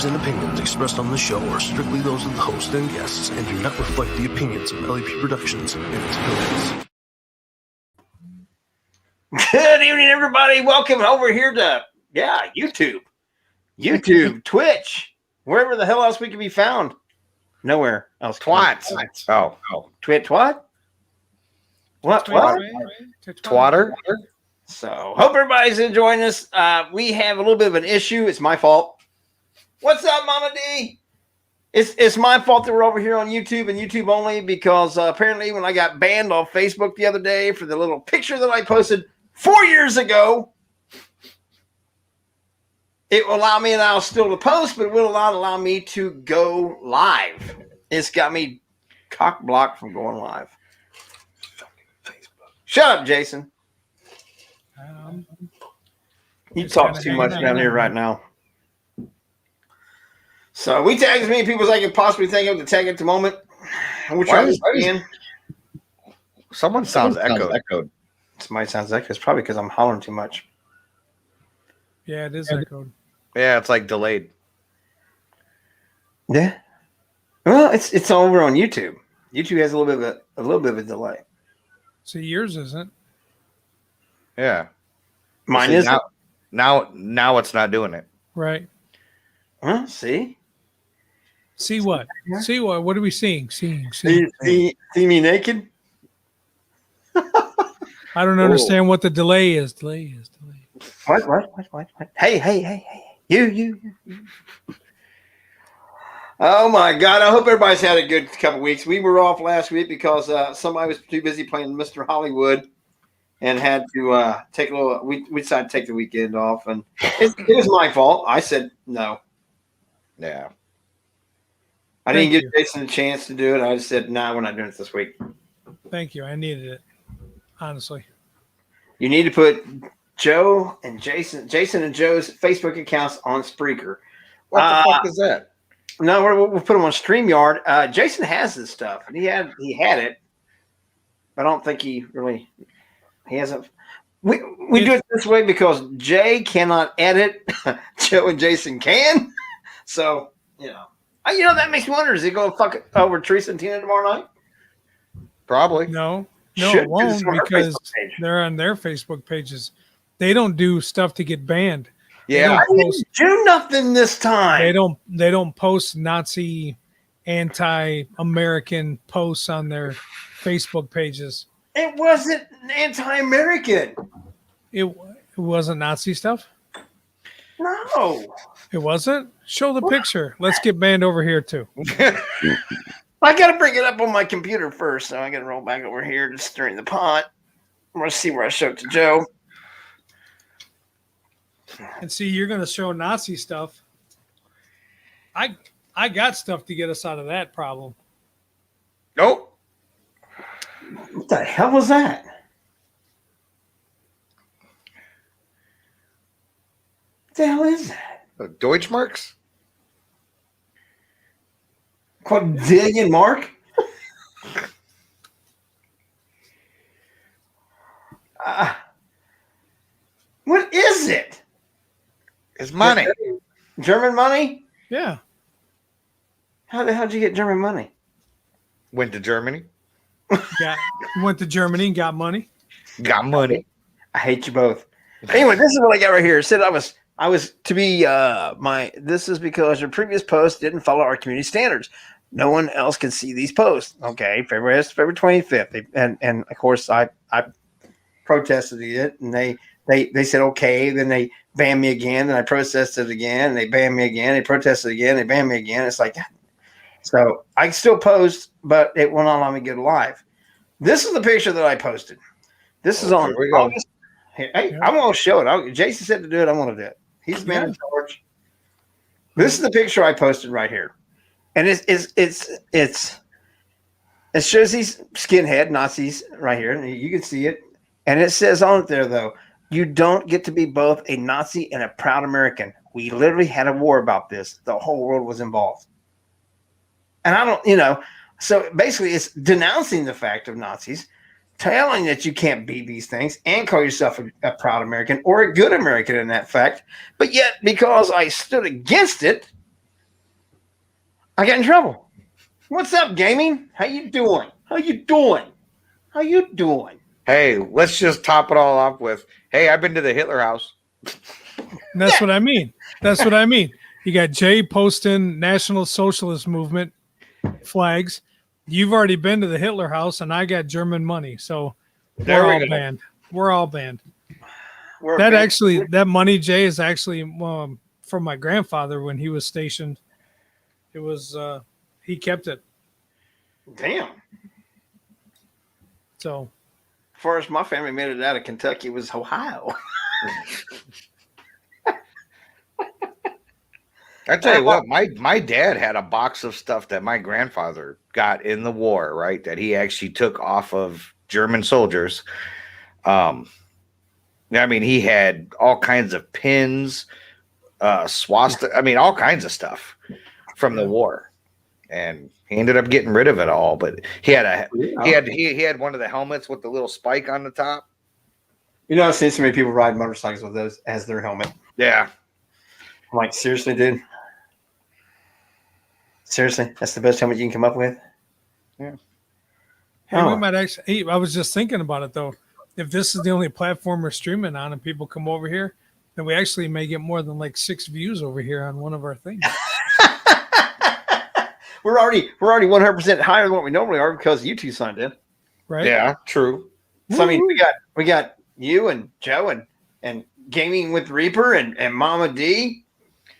views and opinions expressed on the show are strictly those of the host and guests and do not reflect the opinions of LAP Productions and its affiliates. Good evening, everybody. Welcome over here to, YouTube, Twitch, wherever the hell else we can be found. Nowhere else. Twats. Oh. Twat? What? Twatter? So, hope everybody's enjoying this. We have a little bit of an issue. It's my fault. What's up, Mama D? It's my fault that we're over here on YouTube and YouTube only because apparently when I got banned off Facebook the other day for the little picture that I posted 4 years ago, it will allow me now still to post, but it will allow me to go live. It's got me cock blocked from going live. Shut up, Jason. He talks too much down here right now. So we tagged as many people as I could possibly think of to tag at the moment. And we're trying to again. Someone sounds echoed. Somebody sounds echoed. It's probably because I'm hollering too much. Yeah, it is echoed. Yeah, it's like delayed. Yeah. Well, it's over on YouTube. YouTube has a little bit of a delay. See, yours isn't. Yeah. Mine is now it's not doing it. Right. Huh? See what? See what? What are we seeing? Seeing. See me naked? I don't understand what the delay is. Delay. What? Hey. You. Oh my God! I hope everybody's had a good couple weeks. We were off last week because somebody was too busy playing Mr. Hollywood and had to take a little. We decided to take the weekend off, and it was my fault. I said no. Yeah. I didn't give Jason a chance to do it. I just said, nah, we're not doing it this week. Thank you. I needed it, honestly. You need to put Joe and Jason and Joe's Facebook accounts on Spreaker. What the fuck is that? No, we'll put them on StreamYard. Jason has this stuff, and he had it, but I don't think he hasn't. We do it this way because Jay cannot edit. Joe and Jason can. So, that makes me wonder, is he going to fuck it over Teresa and Tina tomorrow night? Probably. No, it won't because they're on their Facebook pages. They don't do stuff to get banned. Yeah. I didn't do nothing this time. They don't post Nazi, anti-American posts on their Facebook pages. It wasn't anti-American. It wasn't Nazi stuff? No. It wasn't? Show the picture. Let's get banned over here too. I got to bring it up on my computer first, so I got to roll back over here to stirring the pot. I'm going to see where I showed it to Joe. And see, you're going to show Nazi stuff. I got stuff to get us out of that problem. Nope. What the hell was that? What the hell is that? Deutschmarks? Quadrillion mark? What is it? It's money. German money? Yeah. How the hell did you get German money? Went to Germany. Went to Germany and got money. Got money. I hate you both. Anyway, this is what I got right here. It said I was to be this is because your previous post didn't follow our community standards. No one else can see these posts. Okay, February 25th. And of course I protested it, and they said okay, then they banned me again, and I protested again, and they banned me again, they protested again, they banned me again. It's like, so I can still post, but it will not allow me to get live. This is the picture that I posted. This is on August. Hey, I'm going to show it. Jason said to do it. I'm going to do it. He's the man in charge. This is the picture I posted right here, and it shows these skinhead Nazis right here, and you can see it. And it says on it there though, you don't get to be both a Nazi and a proud American. We literally had a war about this. The whole world was involved, and I don't, So basically, it's denouncing the fact of Nazis, telling that you can't be these things and call yourself a proud American or a good American in that fact. But yet, because I stood against it, I got in trouble. What's up, gaming? How you doing? How you doing? How you doing? Hey, let's just top it all off with, hey, I've been to the Hitler House. And that's what I mean. That's what I mean. You got Jay posting National Socialist Movement flags. You've already been to the Hitler House, and I got German money. So There we're we all go. banned. We're all banned. We're That banned. actually, that money, Jay, is actually from my grandfather when he was stationed. It was he kept it. Damn. So As far as my family made it out of Kentucky, it was Ohio. I tell you what, my dad had a box of stuff that my grandfather got in the war, right? That he actually took off of German soldiers. I mean, he had all kinds of pins, swastika. I mean, all kinds of stuff from the war, and he ended up getting rid of it all. But he had he had one of the helmets with the little spike on the top. You know, I've seen so many people ride motorcycles with those as their helmet. Yeah, I'm like, seriously, dude? Seriously? That's the best helmet you can come up with? Yeah. hey, Oh. we might actually. Hey, I was just thinking about it though. If this is the only platform we're streaming on, and people come over here, then we actually may get more than like 6 views over here on one of our things. We're already 100% higher than what we normally are because you two signed in. Right? yeah, true. So I mean, we got you and Joe and Gaming with Reaper and Mama D.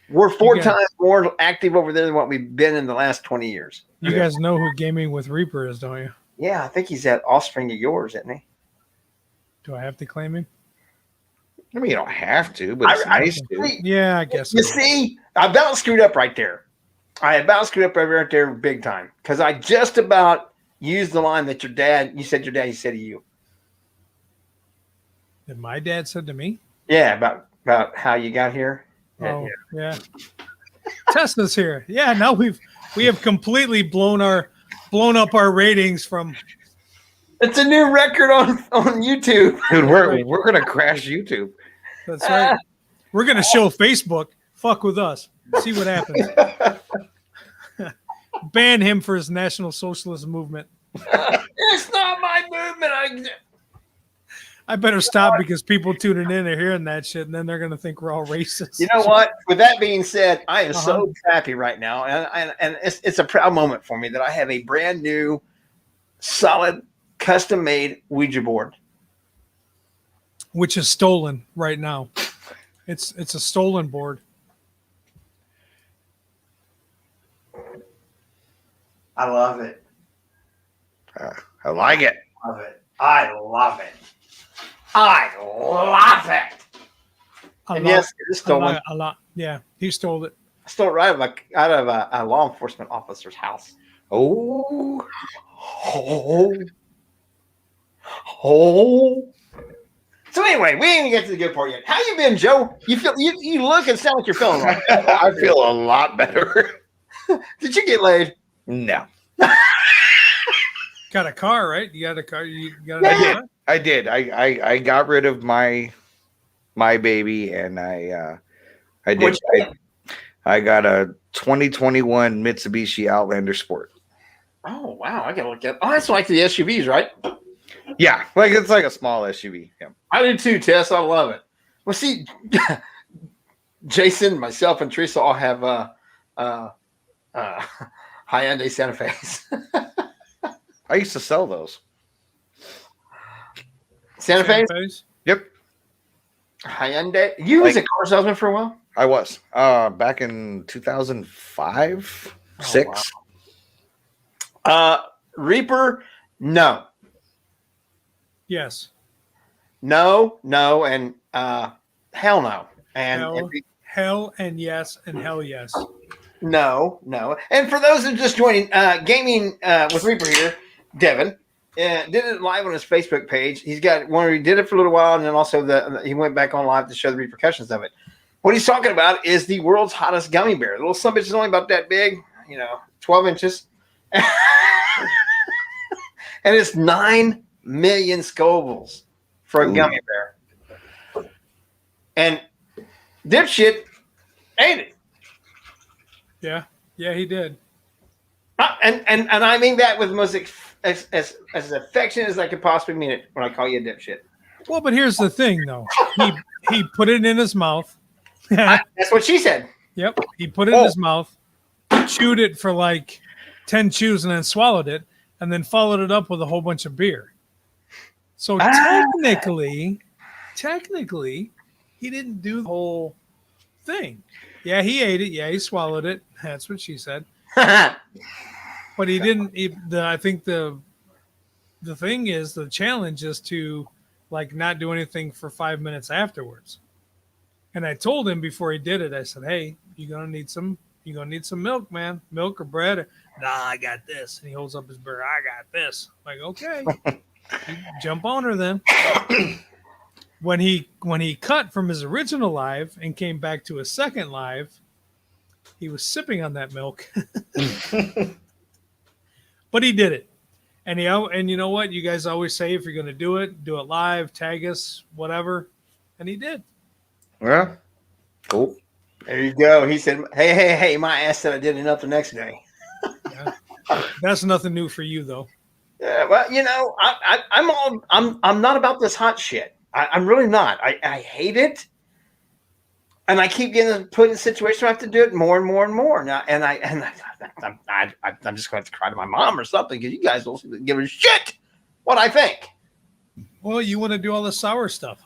We're 4 You guys- times more active over there than what we've been in the last 20 years. You guys know who Gaming with Reaper is, don't you? Yeah, I think he's that offspring of yours, isn't he? Do I have to claim him? I mean, you don't have to, but it's I- nice to. Yeah, I guess. You so. see, I about screwed up right there. I about screwed up right there big time because I just about used the line that you said he said to you. That my dad said to me. Yeah, about how you got here. Oh, yeah. Tesla's here. Yeah, now we have completely blown up our ratings from. It's a new record on YouTube. Dude, Right. we're gonna crash YouTube. That's right. We're gonna show Facebook. Fuck with us. See what happens. Ban him for his National Socialist movement. It's not my movement. I better stop because people tuning in are hearing that shit, and then they're gonna think we're all racist. You know what? With that being said, I am so happy right now, and it's a proud moment for me that I have a brand new, solid, custom-made Ouija board. Which is stolen right now. It's a stolen board. I love it. I like it. Love it. I love it. I love it. And yes, it is stolen. A lot. Yeah, he stole it. I stole it right out of a law enforcement officer's house. Oh, So anyway, we didn't even get to the good part yet. How you been, Joe? You look and sound like you're feeling right. I feel a lot better. Did you get laid? No, Got a car, right? You got a car. You got Yeah, a yeah. car? I did. I got rid of my baby, and I did. What'd you get? I got a 2021 Mitsubishi Outlander Sport. Oh wow, I gotta look at. Oh, that's like the SUVs, right? Yeah, like it's like a small SUV. Yeah. I do too, Tess. I love it. Well, see, Jason, myself, and Teresa all have Hyundai Santa Fe's. I used to sell those. Santa Fe, Face? Yep, Hyundai. You was a car salesman for a while. I was back in 2005, 6. Reaper, no, Yes. no, and hell no, and Hell and yes and hell yes. no. And for those who just joining, gaming with Reaper here, Devin did it live on his Facebook page. He's got one where he did it for a little while, and then also he went back on live to show the repercussions of it. What he's talking about is the world's hottest gummy bear. The little son of a bitch is only about that big, 12 inches. And it's 9 million Scovilles for a gummy bear. And dipshit ate it. Yeah. Yeah, he did. and I mean that with the most as affectionate as I could possibly mean it when I call you a dipshit. Well, but here's the thing, though. He put it in his mouth. That's what she said. Yep. He put it in his mouth, chewed it for like 10 chews, and then swallowed it, and then followed it up with a whole bunch of beer. So technically, he didn't do the whole thing. Yeah, he ate it. Yeah, he swallowed it. That's what she said. But he didn't. I think the thing is, the challenge is to like not do anything for 5 minutes afterwards. And I told him before he did it, I said, "Hey, you're gonna need some milk, man. Milk or bread." Nah, I got this. And he holds up his burger. I got this. I'm like, okay, you jump on her then. When he cut from his original live and came back to his second live, he was sipping on that milk. But he did it. And you know what? You guys always say if you're going to do it live, tag us, whatever. And he did. Yeah. Cool. There you go. He said, hey, my ass said I did enough the next day. Yeah. That's nothing new for you, though. Yeah, well, you know, I'm not about this hot shit. I'm really not. I hate it. And I keep getting put in a situation where I have to do it more and more and more. Now, I'm just going to have to cry to my mom or something because you guys don't give a shit what I think. Well, you want to do all the sour stuff.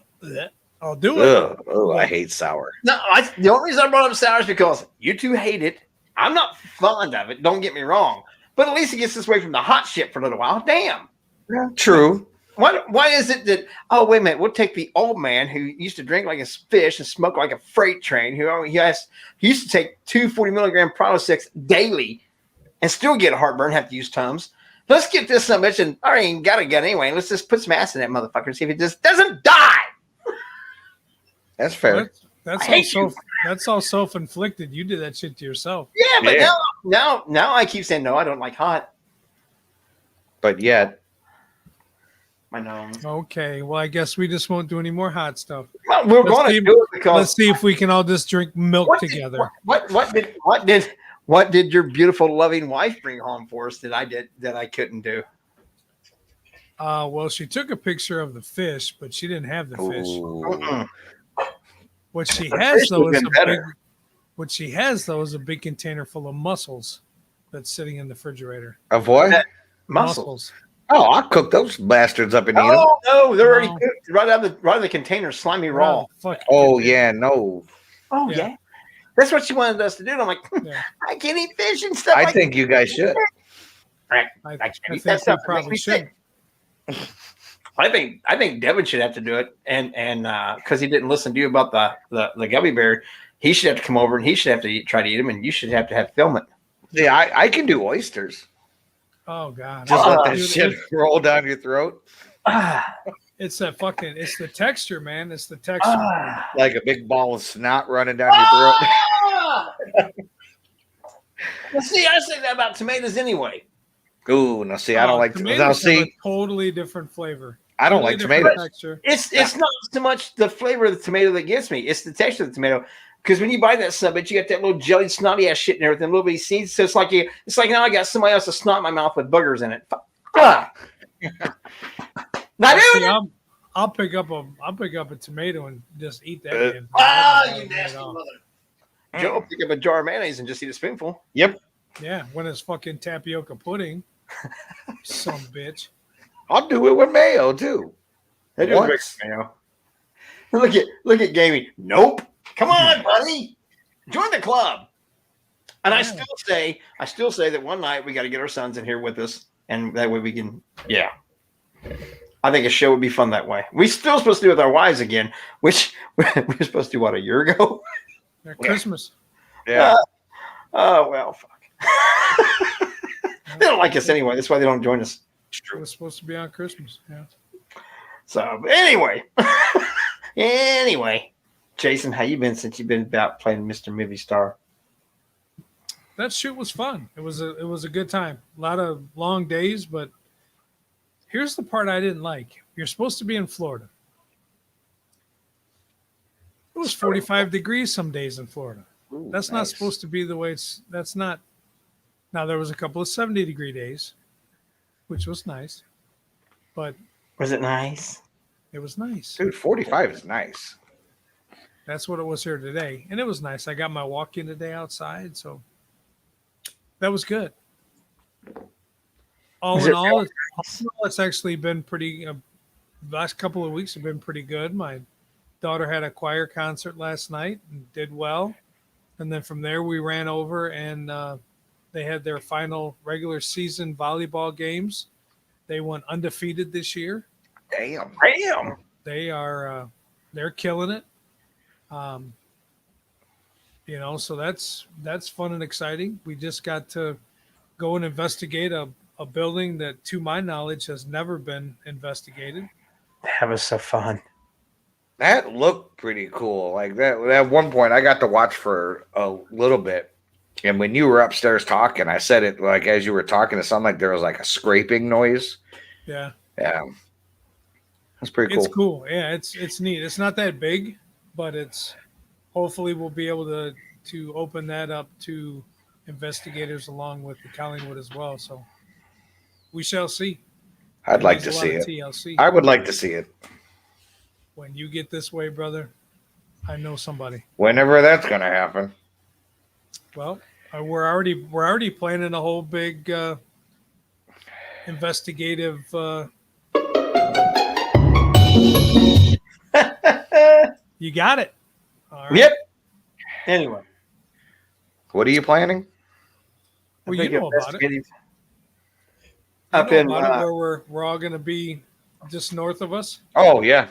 I'll do it. Oh, I hate sour. No, the only reason I brought up sour is because you two hate it. I'm not fond of it. Don't get me wrong. But at least it gets us away from the hot shit for a little while. Damn. Yeah, true. Why is it that, oh, wait a minute, we'll take the old man who used to drink like a fish and smoke like a freight train, he used to take 240 milligram Prilosec daily and still get a heartburn, have to use Tums. Let's get this son of a bitch, and I ain't got a gun anyway. Let's just put some acid in that motherfucker and see if it just doesn't die. That's fair. That's all self-inflicted. You did that shit to yourself. Yeah, but now I keep saying, no, I don't like hot. But yet. I know. Okay, well, I guess we just won't do any more hot stuff. Well, we're going to do it because let's see if we can all just drink milk together. What did your beautiful, loving wife bring home for us that I couldn't do? Well, she took a picture of the fish, but she didn't have the fish. What she has though is a big container full of mussels that's sitting in the refrigerator. Of what? Mussels. Oh, I'll cook those bastards up and eat them. Oh no, they're already cooked right out of the container, slimy raw. Oh yeah, no. Oh yeah. That's what she wanted us to do. And I'm like, I can't eat fish and stuff. I think you guys should. I think we probably should. I think Devin should have to do it, and because he didn't listen to you about the gummy bear, he should have to come over and he should have to try to eat them, and you should have to film it. Yeah, I can do oysters. Oh God! Just let that shit roll down your throat. It's the texture, man. It's the texture. Like a big ball of snot running down your throat. Well, see, I say that about tomatoes anyway. Ooh, now see, I don't like tomatoes. Now see, a totally different flavor. I don't like tomatoes. Texture. It's not so much the flavor of the tomato that gets me; it's the texture of the tomato. Because when you buy that stuff, you got that little jelly, snotty ass shit and everything, little bitty seeds. So it's like now I got somebody else's snot in my mouth with boogers in it. I'll pick up a tomato and just eat that. You nasty mother! Joe will pick up a jar of mayonnaise and just eat a spoonful. Yep. Yeah, when it's fucking tapioca pudding, some bitch. I'll do it with mayo too. Mayo. Look at Gamey. Nope. Come on, buddy. Join the club. And I still say that one night we got to get our sons in here with us, and that way we can. Yeah. I think a show would be fun that way. We still supposed to do it with our wives again, which we were supposed to do a year ago. Christmas. Yeah. Oh well, fuck. They don't like us anyway. That's why they don't join us. It was supposed to be on Christmas. Yeah. So anyway, Jason, how you been since you've been about playing Mr. Movie Star? That shoot was fun. It was a good time. A lot of long days, but here's the part I didn't like. You're supposed to be in Florida. It was 45 degrees some days in Florida. Ooh, that's nice. not supposed to be the way it's. That's not Now there was a couple of 70-degree days, which was nice, but Was it nice? it was nice. Dude, 45 is nice. That's what it was here today, and it was nice. I got my walk in today outside, so that was good. All Was in it all, really it's actually been pretty. Last couple of weeks have been pretty good. My daughter had a choir concert last night and did well, and then from there we ran over and they had their final regular season volleyball games. They went undefeated this year. Damn. Damn. They are they're killing it. So that's fun and exciting. We just got to go and investigate a building that, to my knowledge, has never been investigated. That was so fun. That looked pretty cool. Like that at one point I got to watch for a little bit. And when you were upstairs talking, I said it like as you were talking, it sounded like there was like a scraping noise. Yeah. Yeah. That's pretty cool. It's cool. Yeah, it's neat. It's not that big, but it's hopefully we'll be able to open that up to investigators along with the Collingwood as well. So we shall see. I'd like to There's a see lot of it. TLC. I would like to see it. When you get this way, brother, I know somebody. Whenever that's gonna happen. Well, we're already planning a whole big investigative. You got it. All right. Yep. Anyway. What are you planning? Well, you know about it. You Up know in about it, where we're all going to be just north of us. Oh yeah.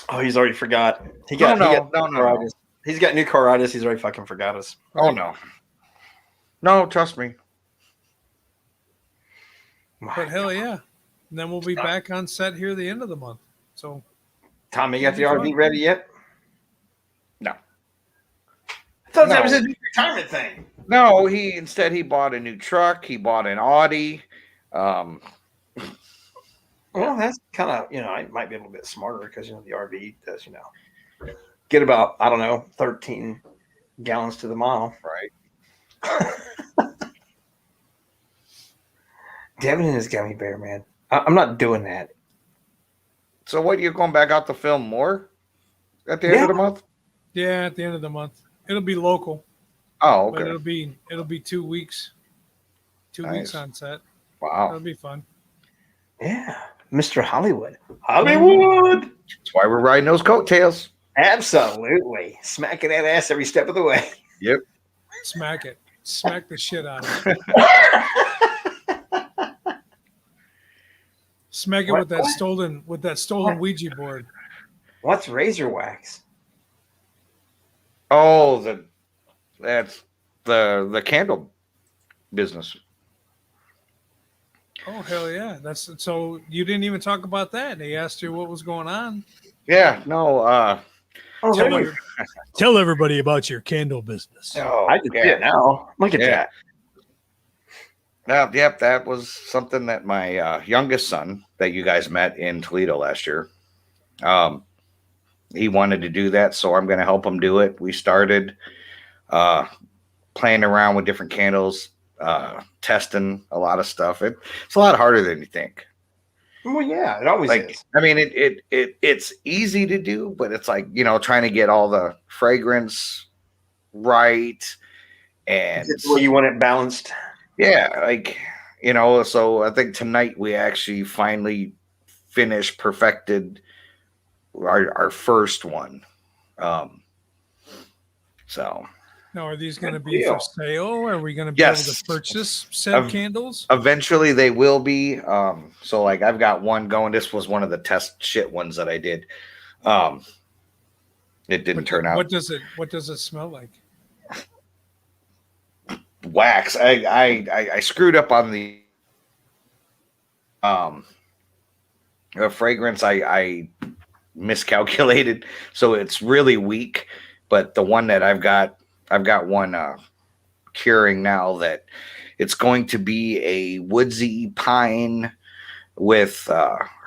oh, he's already forgot. No. He's got new coritis. He's already fucking forgot us. Oh no. No, trust me. But hell yeah. And then we'll be back on set here the end of the month. So Tom, you got the RV ready yet? No. I thought that No. was his retirement thing. No, he bought a new truck. He bought an Audi. Well, that's kind of, I might be a little bit smarter because, the RV does, get about, 13 gallons to the mile. Right. Devin and his gummy bear, man. I'm not doing that. So what, you're going back out to film more at the end of the month? yeah, at the end of the month, it'll be local, Oh, but okay. it'll be 2 weeks. 2 weeks Nice. on set. Wow. That'll be fun. Yeah. Mr. Hollywood. Hollywood. That's why we're riding those coattails. Absolutely. Smacking that ass every step of the way. Yep. Smack it. Smack the shit out of it. Smack it What- with that stolen Ouija board. What's razor wax? Oh, that's the candle business. Oh hell yeah! That's so you didn't even talk about that. They asked you what was going on. Yeah, no, Oh, Tell, really? your- tell everybody about your candle business. oh, I can yeah. see it now. Look at Yeah. that. Yep, that was something that my youngest son that you guys met in Toledo last year. He wanted to do that, so I'm going to help him do it. We started playing around with different candles, testing a lot of stuff. It's a lot harder than you think. Well, yeah, it always is. I mean, it's easy to do, but it's like, trying to get all the fragrance right. And Is it the way you want it balanced? yeah, so I think tonight we actually finally perfected our first one. So Now, are these going to Good be deal. for sale? Are we going to be Yes. able to purchase said Of- candles? eventually they will be. So like I've got one going. This was one of the test shit ones that I did. It didn't turn out. What does it smell like? Wax. I screwed up on the fragrance. I miscalculated, so it's really weak. But the one that I've got one curing now that it's going to be a woodsy pine with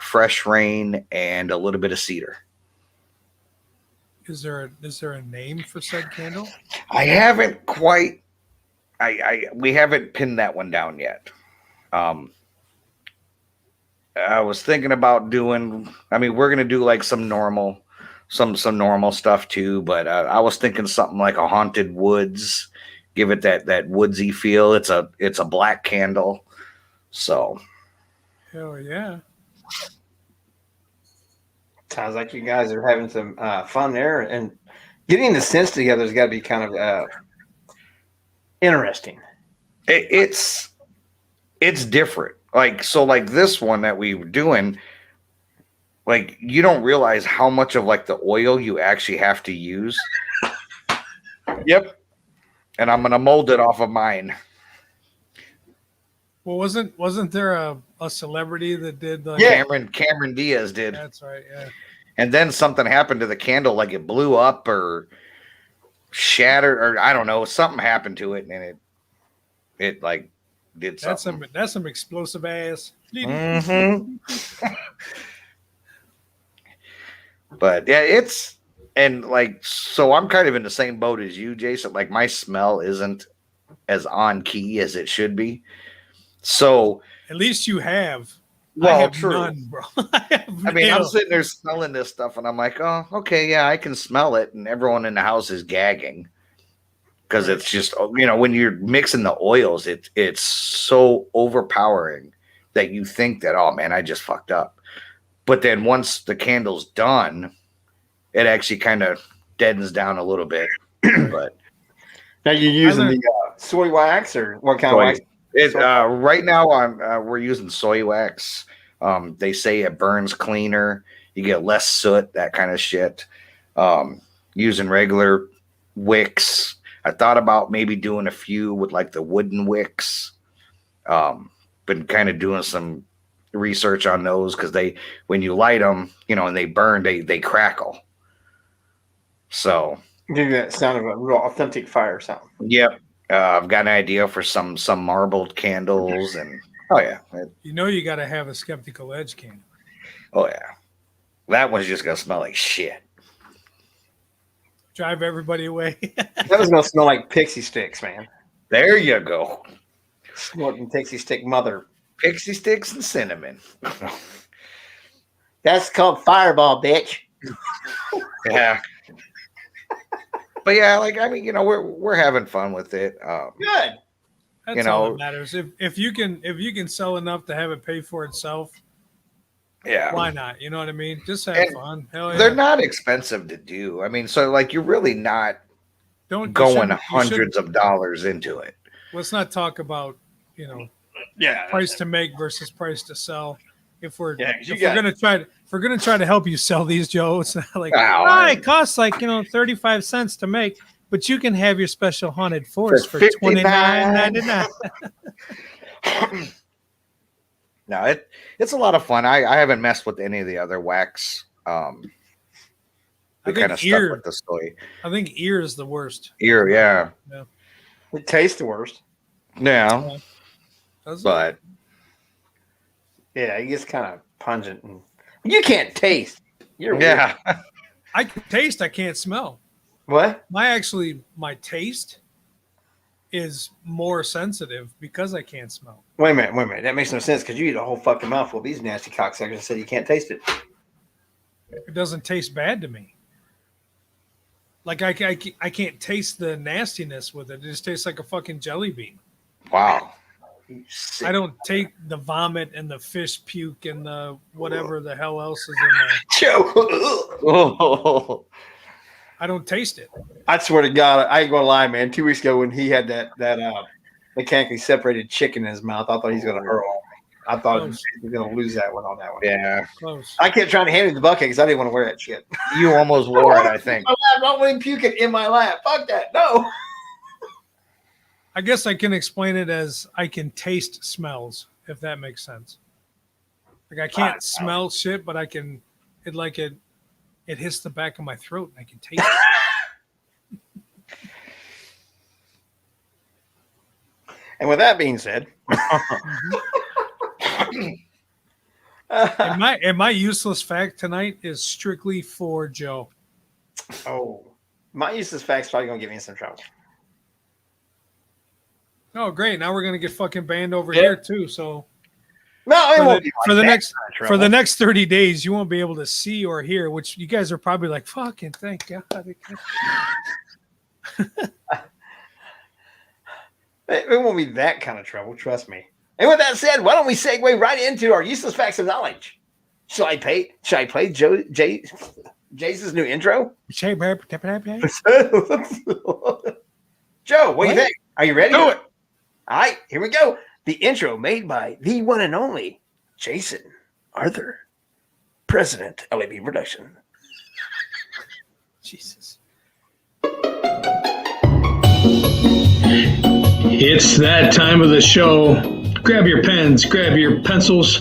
fresh rain and a little bit of cedar. Is there a name for said candle? I haven't quite we haven't pinned that one down yet. I was thinking about doing. I mean, we're gonna do like some normal stuff too. But I was thinking something like a haunted woods. Give it that woodsy feel. It's a black candle. So. Hell yeah. Sounds like you guys are having some fun there, and getting the scents together has got to be kind of interesting. It's different. Like this one that we were doing, like you don't realize how much of like the oil you actually have to use. Yep. And I'm gonna mold it off of mine. Well, wasn't there a celebrity that did the Cameron Diaz did. That's right, yeah. And then something happened to the candle, like it blew up or shattered, or I don't know, something happened to it, and it like did something. That's some explosive ass. Mm-hmm. But yeah, and like so I'm kind of in the same boat as you, Jason. Like my smell isn't as on key as it should be. So at least you have. Well, I have true. None, bro. I mean, I'm sitting there smelling this stuff, and I'm like, oh, okay, yeah, I can smell it, and everyone in the house is gagging because it's just, when you're mixing the oils, it's so overpowering that you think that, oh man, I just fucked up. But then once the candle's done, it actually kind of deadens down a little bit. But now you're using the soy wax, or what kind of wax? Right now, we're using soy wax. They say it burns cleaner. You get less soot, that kind of shit. Using regular wicks. I thought about maybe doing a few with like the wooden wicks. Been kind of doing some research on those because when you light them, and they burn, they crackle. So give you that sound of a real authentic fire sound. Yep. I've got an idea for some marbled candles, and oh yeah, you got to have a skeptical edge candle. Oh yeah, that one's just gonna smell like shit. Drive everybody away. That was gonna smell like pixie sticks, man. There you go. Snorting pixie stick mother. Pixie sticks and cinnamon. That's called Fireball, bitch. Yeah. But yeah, we're having fun with it. Good. That's all that matters. If you can sell enough to have it pay for itself, yeah, why not? You know what I mean? Just have fun. Hell yeah. They're not expensive to do. I mean, so you're really not going hundreds of dollars into it. Let's not talk about price to make versus price to sell. If we're gonna try to help you sell these, Joe, it's not like it costs 35 cents to make, but you can have your special haunted forest for $29.99. No, it's a lot of fun. I haven't messed with any of the other wax. I kind of stuck with the soy. I think ear is the worst. Ear, yeah. It tastes the worst. Yeah, but. Yeah, it gets kind of pungent, and you can't taste. You're weird. I can taste. I can't smell. What? My taste is more sensitive because I can't smell. Wait a minute. That makes no sense because you eat a whole fucking mouthful of these nasty cocksuckers and said you can't taste it. It doesn't taste bad to me. Like I can't taste the nastiness with it. It just tastes like a fucking jelly bean. Wow. I don't take the vomit and the fish puke and the whatever the hell else is in there. Joe. I don't taste it. I swear to God, I ain't gonna lie, man. 2 weeks ago when he had that mechanically separated chicken in his mouth, I thought he was gonna hurl on me. I thought he was gonna lose that one on that one. Yeah. Close. I kept trying to hand him the bucket because I didn't want to wear that shit. You almost wore it, I think. I don't want him puking in my lap. Fuck that. No. I guess I can explain it as I can taste smells, if that makes sense. Like I can't smell shit, but I can. It hits the back of my throat, and I can taste it. And with that being said, and my useless fact tonight is strictly for Joe. Oh, my useless fact's probably gonna get me in some trouble. Oh, great! Now we're gonna get fucking banned over here too. So No, it for won't the, be like for the that next kind of for trouble. the next 30 days, you won't be able to see or hear. Which you guys are probably like, "Fucking thank God." It won't be that kind of trouble. Trust me. And with that said, why don't we segue right into our useless facts of knowledge? Should I play Jace's new intro? Joe, Joe, what do you What? think? Are you ready? Do it. All right, here we go. The intro made by the one and only Jason Arthur, President, LAB Production. Jesus. It's that time of the show. Grab your pens, grab your pencils,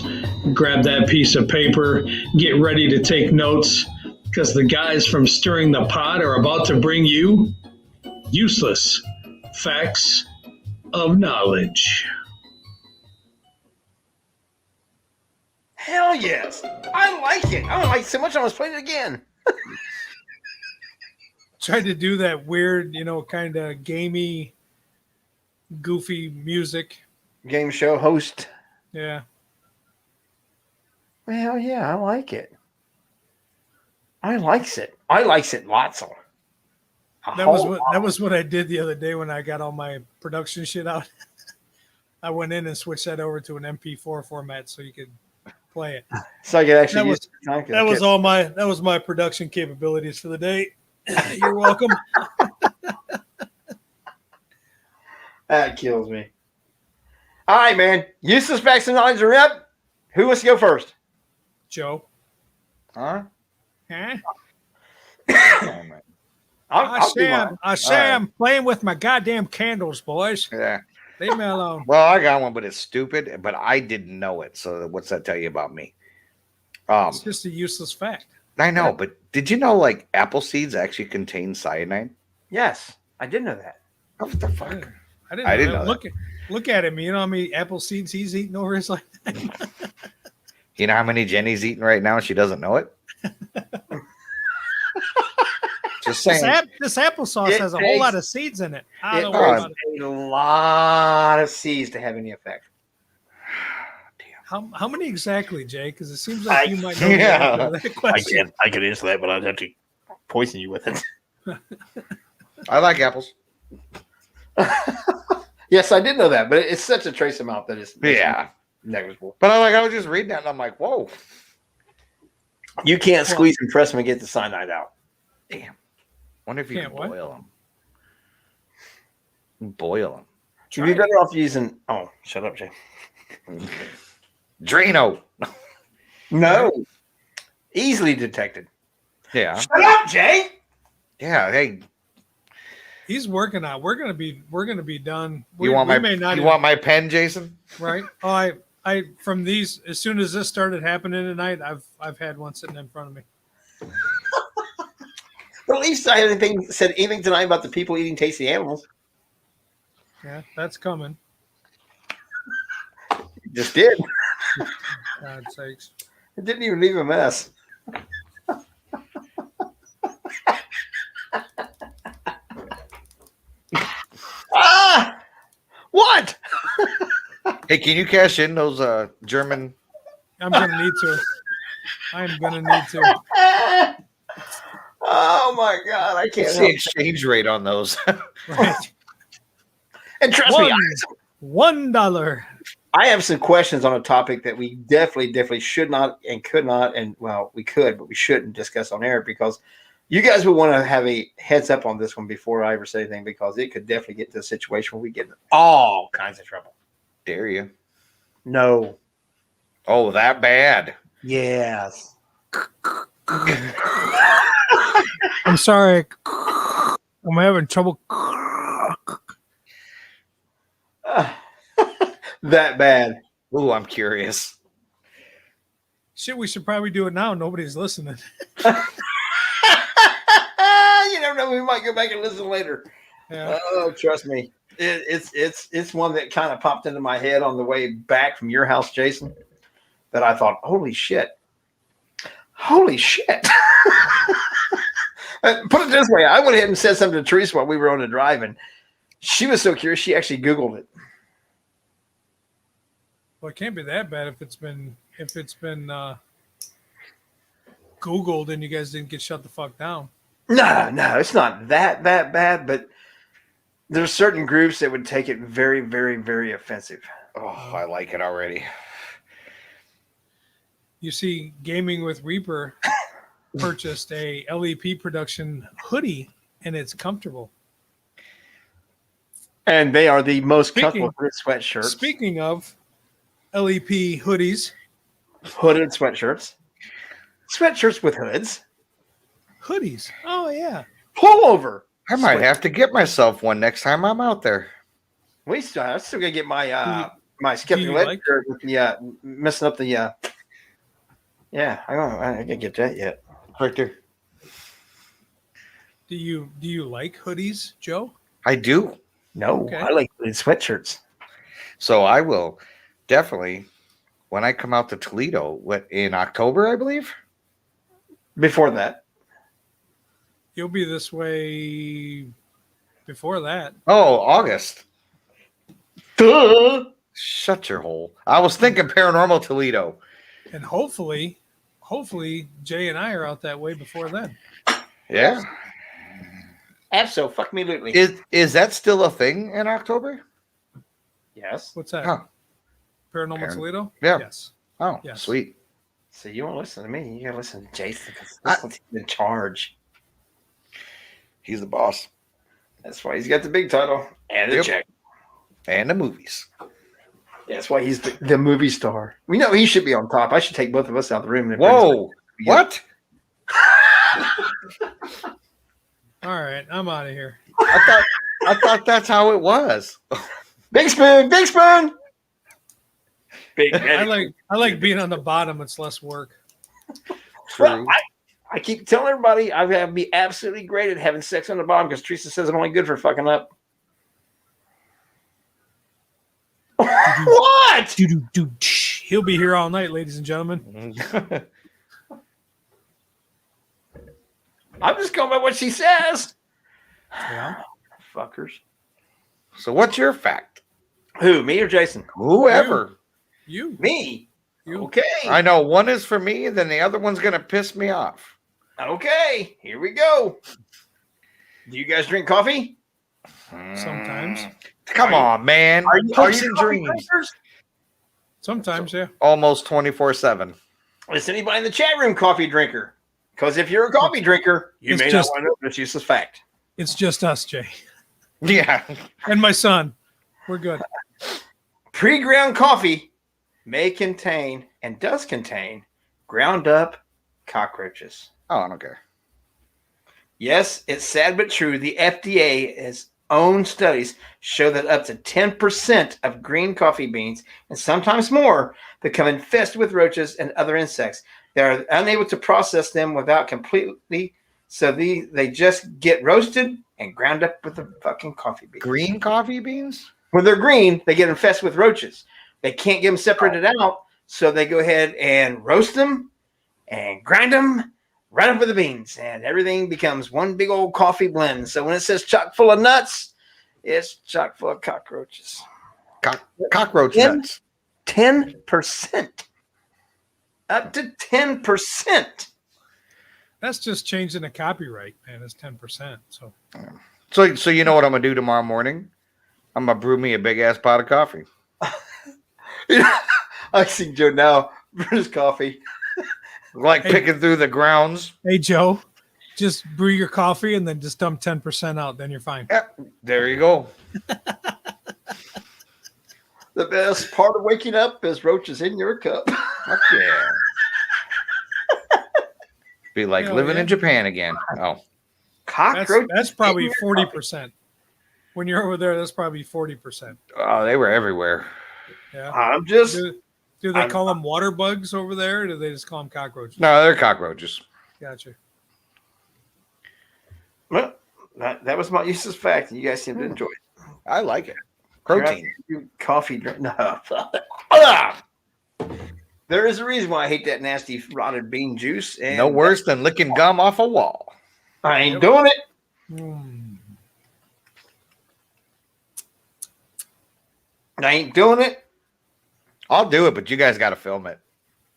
grab that piece of paper, get ready to take notes because the guys from Stirring the Pot are about to bring you useless facts of knowledge. Hell yes. I like it. I like it so much I almost played it again. Tried to do that weird, kind of gamey, goofy music. Game show host. Yeah. Well, yeah, I like it. I likes it. I likes it lots of. That was what I did the other day when I got all my production shit out. I went in and switched that over to an MP4 format so you could play it. So I could actually That use the time. That was my production capabilities for the day. You're welcome. That kills me. All right, man. Useless facts and knowledge are up. Who wants to go first? Joe. Huh? Huh? Oh, man. I'll do mine. I say I'm playing with my goddamn candles, boys. Yeah. Leave me alone. Well, I got one, but it's stupid. But I didn't know it. So what's that tell you about me? It's just a useless fact. I know, but did you know like apple seeds actually contain cyanide? Yes, I did know that. What the fuck? I didn't I know didn't that. know Look at him. You know how many apple seeds he's eating over his life? You know how many Jenny's eating right now and she doesn't know it? Just saying. This applesauce It has a takes- whole lot of seeds in it. I It don't know what does. about it. a lot of seeds to have any effect. How many exactly, Jay? Because it seems like you might know the Yeah. answer to that question. I could answer that, but I'd have to poison you with it. I like apples. Yes, I did know that, but it's such a trace amount that it's Yeah. negligible. But I was just reading that and I'm like, whoa. You can't squeeze and press them and get the cyanide out. Damn. Wonder if you Can't can what? boil them. Boil them. You'd be better off using. Oh, shut up, Jay. Drano. No, easily detected. Yeah. Shut up, Jay. Yeah. Hey, He's working on. We're gonna be done. you want my pen, Jason? right? Oh, I from these as soon as this started happening tonight, I've had one sitting in front of me. But at least I haven't said anything tonight about the people eating tasty animals. Yeah, that's coming. Just did. God's sakes. It didn't even leave a mess. What? Hey, can you cash in those German? I'm gonna need to. I'm gonna need to. Oh my God, I can't. What's the help it. exchange rate on those? Right. And trust me, $1. I have some questions on a topic that we definitely should not and could not, and well, we could, but we shouldn't discuss on air because you guys would want to have a heads up on this one before I ever say anything because it could definitely get to a situation where we get in all kinds of trouble. Dare you? No. Oh, that bad. Yes. I'm sorry. I'm having trouble. That bad. Ooh, I'm curious. Shit, we should probably do it now. Nobody's listening. You never know. We might go back and listen later. Yeah. Oh, trust me. It's one that kind of popped into my head on the way back from your house, Jason, that I thought, holy shit. Holy shit. Put it this way. I went ahead and said something to Teresa while we were on the drive, and She was so curious, she actually Googled it. Well, it can't be that bad if it's been Googled and you guys didn't get shut the fuck down. No, it's not that bad, but there's certain groups that would take it very, very, very offensive. Oh, I like it already. You see, Gaming with Reaper purchased a LEP production hoodie, and it's comfortable. And they are the most Speaking- comfortable sweatshirts. Speaking of LEP hoodies, Hooded sweatshirts. Sweatshirts with hoods. hoodies. Oh yeah, Pullover. I might have to get myself one next time I'm out there. I still gotta get my my skeptical you ed like- shirt with the messing up the yeah, I didn't get that yet. Right there. do you like hoodies, Joe? I do. No, Okay. I like hooded sweatshirts. So I will definitely, when I come out to Toledo, in October, I believe. Before that. You'll be this way before that. Oh, August. Duh. Shut your hole. I was thinking Paranormal Toledo. And hopefully Jay and I are out that way before then. Yeah. Absolutely. Is that still a thing in October? Yes. What's that? Huh. Paranormal Par- Toledo? Yeah. Yes. Oh, Yes. sweet. So you won't listen to me. You gotta listen to Jason because I- he's in charge. He's the boss. That's why he's got the big title and the Yep. check. And the movies. That's why he's the movie star. We know he should be on top. I should take both of us out of the room. And Whoa. What? All right, I'm out of here. I thought that's how it was. Big spoon, big spoon. Big I like being on the bottom. It's less work. Well, I keep telling everybody I have be absolutely great at having sex on the bottom because Teresa says I'm only good for fucking up. What? He'll be here all night, ladies and gentlemen. I'm just going by what she says. Yeah. Fuckers. So what's your fact? Who, me or Jason? Whoever. You. Me. You. Okay. I know one is for me, then the other one's gonna piss me off. Okay. Here we go. Do you guys drink coffee? Sometimes. Come on, man. Hopes and coffee dreams. drinkers? Sometimes, yeah. Almost 24/7. Is anybody in the chat room coffee drinker? Because if you're a coffee drinker, you It's may just- not want to know this useless fact. It's just us, Jay. Yeah. And my son. We're good. Pre-ground coffee may contain and does contain ground up cockroaches. Oh, I don't care. Yes, it's sad but true. The FDA's own studies show that up to 10% of green coffee beans, and sometimes more, become infested with roaches and other insects. They are unable to process them without completely, so they just get roasted and ground up with the fucking coffee beans. Green coffee beans? When they're green, they get infested with roaches. They can't get them separated out, so they go ahead and roast them and grind them right up with the beans, and everything becomes one big old coffee blend. So when it says chock full of nuts, it's chock full of cockroaches. Cockroach Yeah. nuts. 10%. Up to 10%. That's just changing the copyright, man. It's 10%. So So you know what I'm gonna do tomorrow morning? I'm gonna brew me a big ass pot of coffee. I see Joe now brew his coffee. Like Hey. picking through the grounds. hey Joe, just brew your coffee and then just dump 10% out, then you're fine. Yeah, there you go. The best part of waking up is roaches in your cup. Fuck yeah. Be like Hell living yeah. in Japan again. Oh. Cockroach. That's probably in your coffee. 40%. When you're over there, that's probably 40%. Oh, they were everywhere. Yeah. I'm just Do they call them water bugs over there, or do they just call them cockroaches? No, they're cockroaches. Gotcha. well. That was my useless fact, and you guys seem to enjoy it. I like it. Protein. You coffee drink. No. Ah! There is a reason why I hate that nasty rotted bean juice. And No worse than licking gum off a wall. I ain't doing it. Mm. I ain't doing it. I'll do it, but you guys got to film it.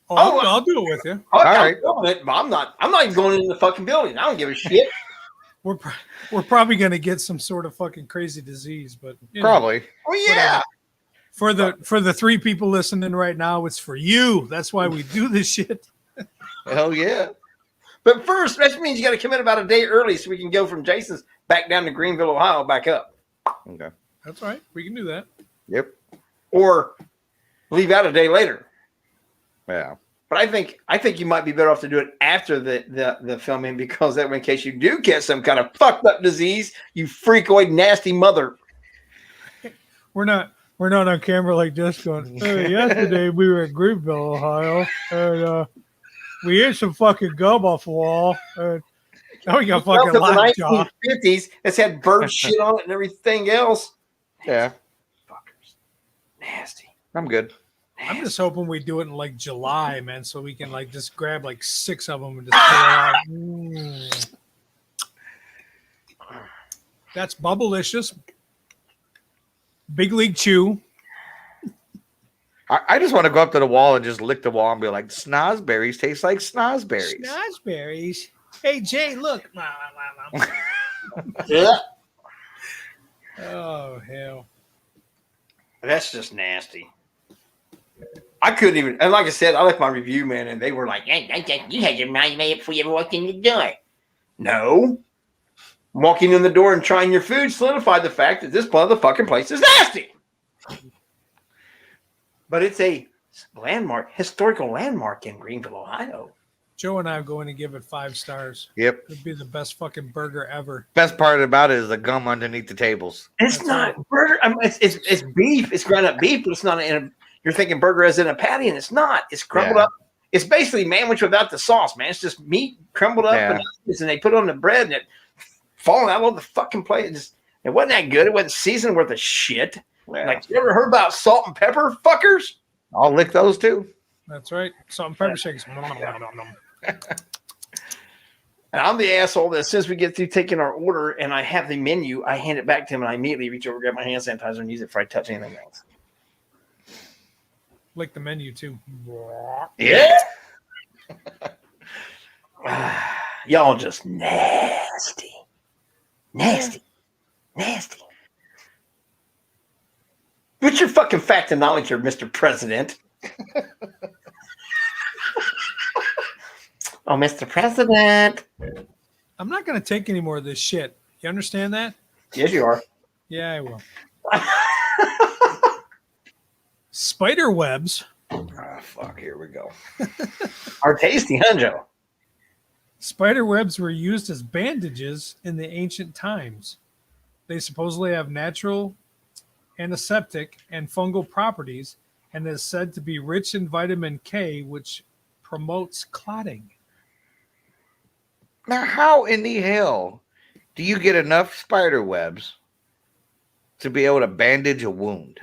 Oh, Oh, I'll do it with you. All right. Doing it, but I'm not even going in the fucking building. I don't give a shit. We're probably gonna get some sort of fucking crazy disease, but you know, Probably. Well, yeah. for the 3 people listening right now, it's for you. That's why we do this shit. Hell yeah. But first, that means you got to come in about a day early so we can go from Jason's back down to Greenville, Ohio, back up. Okay. That's right. We can do that. Yep. Or leave out a day later. Yeah. But I think you might be better off to do it after the filming, because that way, in case you do get some kind of fucked up disease, you freakoid nasty mother. We're not on camera like this going, hey, yesterday we were at Greenville, Ohio, and we ate some fucking gum off the wall. And now we got fucking live jaw. 1950s. It's had bird shit on it and everything else. Yeah. Fuckers. Nasty. I'm good. I'm just hoping we do it in like July, man, so we can like just grab like 6 of them and just pull it out. That's Bubblicious. Big League Chew. I just want to go up to the wall and just lick the wall and be like, snozberries taste like snozberries. Snozberries. Hey, Jay, look. Yeah. Oh, hell. That's just nasty. I couldn't even, and like I said, I left my review, man, and they were like, you had your mind made up before you ever walked in the door. No. Walking in the door and trying your food solidified the fact that this motherfucking place is nasty. But it's a historical landmark in Greenville, Ohio. Joe and I are going to give it 5 stars. Yep. It'd be the best fucking burger ever. Best part about it is the gum underneath the tables. It's not burger. I mean, it's beef. It's ground up beef, but it's not in a, you're thinking burger as in a patty, and it's not. It's crumbled up. It's basically sandwich without the sauce, man. It's just meat crumbled up, and they put it on the bread, and it falling out of the fucking plate. It wasn't that good. It wasn't seasoned worth of shit. Yeah. Like, you ever heard about salt and pepper, fuckers? I'll lick those too. That's right. Salt and pepper shakes. And I'm the asshole that as soon as we get through taking our order and I have the menu, I hand it back to him and I immediately reach over, grab my hand sanitizer, and use it before I touch anything else. Lick the menu too. Yeah. Y'all just nasty. Nasty. Nasty. What's your fucking fact and knowledge here, Mr. President? Oh, Mr. President. I'm not going to take any more of this shit. You understand that? Yes, you are. Yeah, I will. Spider webs. Oh, fuck. Here we go. Are tasty, huh, Joe? Spider webs were used as bandages in the ancient times. They supposedly have natural antiseptic and fungal properties and is said to be rich in vitamin K, which promotes clotting. Now, how in the hell do you get enough spider webs to be able to bandage a wound?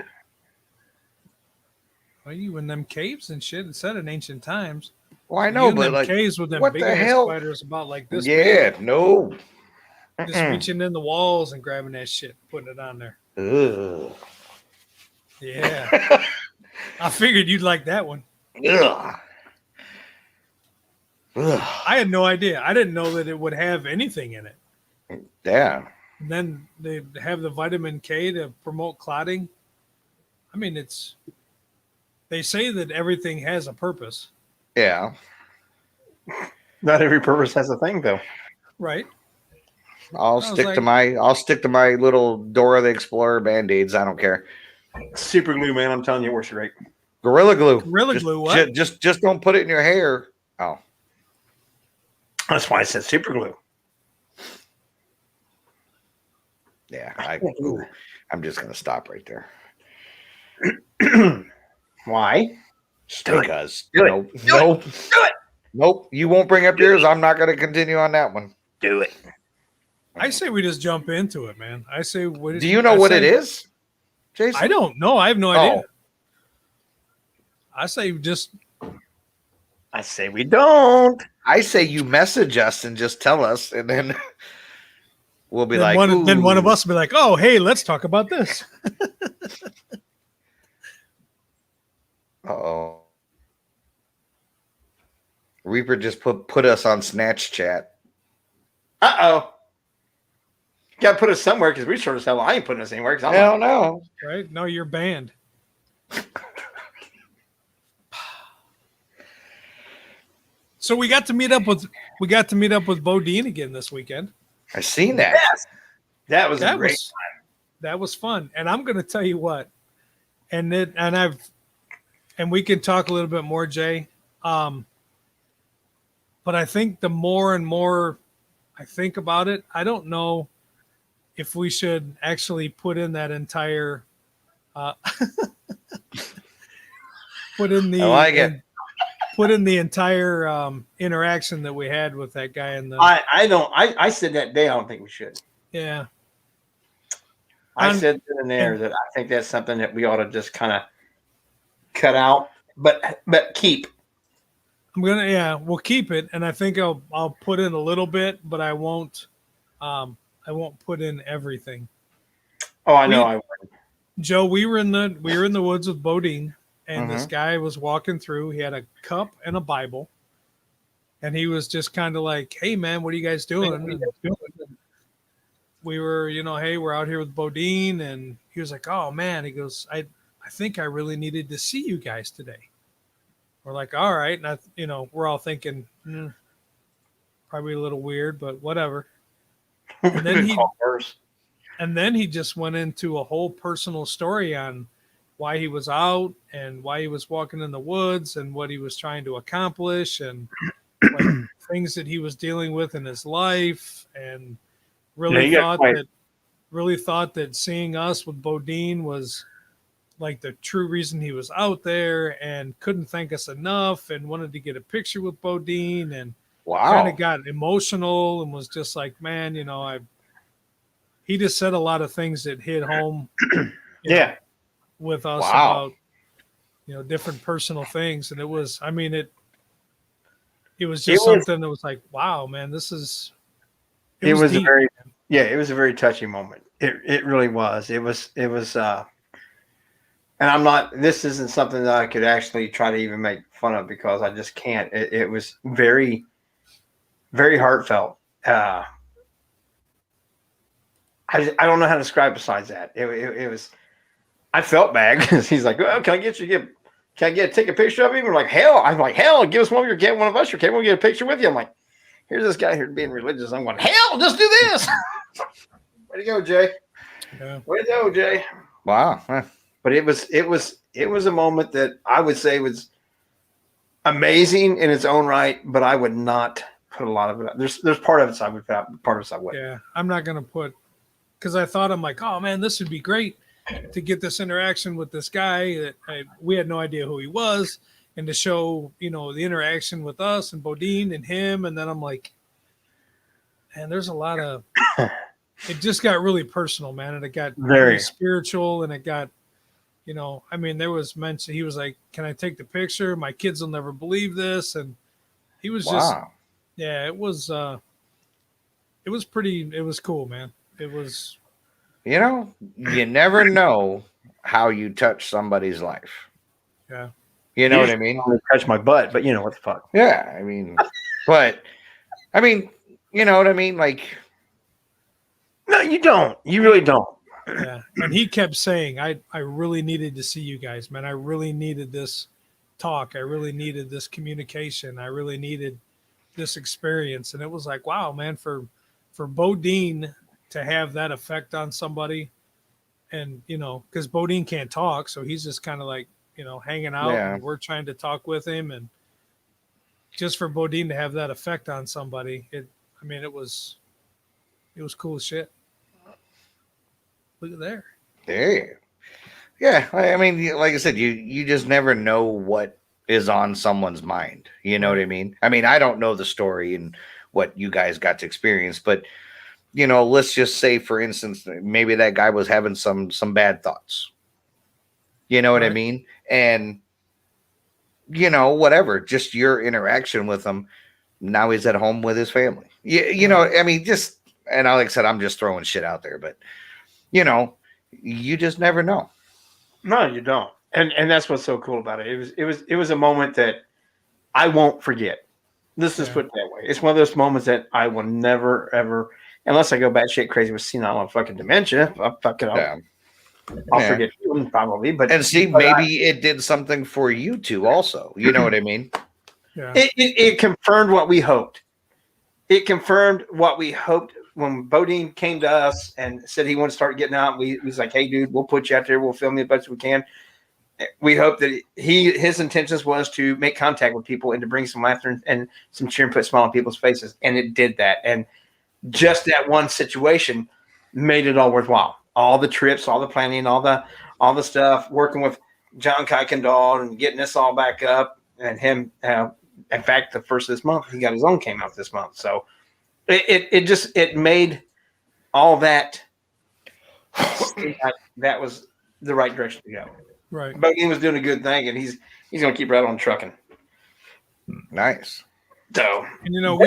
Well, you in them caves and shit. It said in ancient times. Well, I know, You in but them like, caves with them what big the ass hell? spiders about like this. Yeah, no. Big, just reaching in the walls and grabbing that shit, putting it on there. Ugh. Yeah, I figured you'd like that one. Ugh. Ugh. I had no idea. I didn't know that it would have anything in it. Yeah. And then they have the vitamin K to promote clotting. I mean, they say that everything has a purpose. Yeah. Not every purpose has a thing, though. Right. I'll stick to my little Dora the Explorer band-aids. I don't care. Super glue, man. I'm telling you, it works great. Gorilla Glue. Gorilla Glue, what? Just don't put it in your hair. Oh. That's why I said super glue. Yeah. I'm just gonna stop right there. Why? Because Do it. nope. Do it. Nope. Do it. Nope. You won't bring up yours. I'm not gonna continue on that one. Do it. I say we just jump into it, man. I say, Do you know what it is, Jason? I don't know. I have no idea. I say just. I say we don't. I say you message us and just tell us, and then we'll be Then like, then one of "Ooh." us will be like, "Oh, hey, let's talk about this." Reaper just put us on Snatch Chat. Uh-oh. Got to put us somewhere because we sure as hell I ain't putting us anywhere. Cause I don't know. Right? No, you're banned. So we got to meet up with Bodine again this weekend. I seen that. Yes. That was a great time. That was fun. And I'm going to tell you what, and we can talk a little bit more, Jay. But I think the more and more I think about it, I don't know if we should actually put in that entire put in the I like it. Put in the entire interaction that we had with that guy in the I said that day I don't think we should. yeah. I said in there that I think that's something that we ought to just kind of cut out, but keep. We'll keep it, and I think I'll put in a little bit, but I won't put in everything. Oh, I know I would. Joe, we were in the woods with Bodine, and this guy was walking through. He had a cup and a Bible, and he was just kind of like, "Hey, man, what are you guys doing?" We were, hey, we're out here with Bodine, and he was like, "Oh man," he goes, I think I really needed to see you guys today." We're like, "All right," and we're all thinking, probably a little weird, but whatever. And then he just went into a whole personal story on why he was out and why he was walking in the woods and what he was trying to accomplish and like things that he was dealing with in his life, and really thought that seeing us with Bodine was like the true reason he was out there, and couldn't thank us enough, and wanted to get a picture with Bodine, and kind of got emotional and was just like, man, he just said a lot of things that hit home with us about different personal things. And it was just something that was like, wow, man, it was deep. It was a very touching moment. It really was. It was and this isn't something that I could actually try to even make fun of because I just can't. It was very, very heartfelt. I don't know how to describe besides that. It was, I felt bad because he's like, "Oh, can I take a picture of him?" We're like, hell, I'm like, hell, give us one of us. Okay, we'll get a picture with you. I'm like, here's this guy here being religious. I'm going, hell, just do this. Way to go, Jay. Yeah. Way to go, Jay. Wow. But it was a moment that I would say was amazing in its own right, but I would not put a lot of it up. There's part of it I would put out, part of it I wouldn't. Yeah, I'm not going to put, because I thought, I'm like, oh man, this would be great to get this interaction with this guy that we had no idea who he was, and to show, the interaction with us and Bodine and him. And then I'm like, man, there's a lot of, it just got really personal, man. And it got very spiritual, and it got, there was mention, he was like, can I take the picture? My kids will never believe this. And he was just, it was cool, man. It was, you never know how you touch somebody's life. Yeah. You know what I mean? Touch my butt, but what the fuck? Yeah. You know what I mean? Like, no, you don't. You really don't. Yeah. And he kept saying, I really needed to see you guys, man. I really needed this talk. I really needed this communication. I really needed this experience. And it was like, wow, man, for Bodine to have that effect on somebody, and, because Bodine can't talk. So he's just kind of like, hanging out, and we're trying to talk with him. And just for Bodine to have that effect on somebody, it was cool as shit. Look at there. There. Yeah. Like I said, you just never know what is on someone's mind. You know what I mean? I don't know the story and what you guys got to experience, but let's just say, for instance, maybe that guy was having some bad thoughts. You know what I mean? And, whatever, just your interaction with him. Now he's at home with his family. Just, and like I said, I'm just throwing shit out there, but, you just never know. No, you don't. And that's what's so cool about it. It was a moment that I won't forget. Let's just Yeah. put it that way. It's one of those moments that I will never, ever, unless I go batshit crazy with senile fucking dementia, I'll Yeah. I'll forget you probably. But And see, but maybe it did something for you too, also. You know what I mean? Yeah. it confirmed what we hoped. It confirmed what we hoped when Bodine came to us and said he wanted to start getting out. We was like, hey, dude, we'll put you out there. We'll film you as much as we can. We hope that his intentions was to make contact with people and to bring some laughter and some cheer and put a smile on people's faces. And it did that. And just that one situation made it all worthwhile. All the trips, all the planning, all the stuff, working with John Kuykendall and getting this all back up and him. In fact, the first of this month, he got his own came out this month. So it made all that seem like that was the right direction to go. Right. Bodine was doing a good thing, and he's going to keep right on trucking. Nice. So, And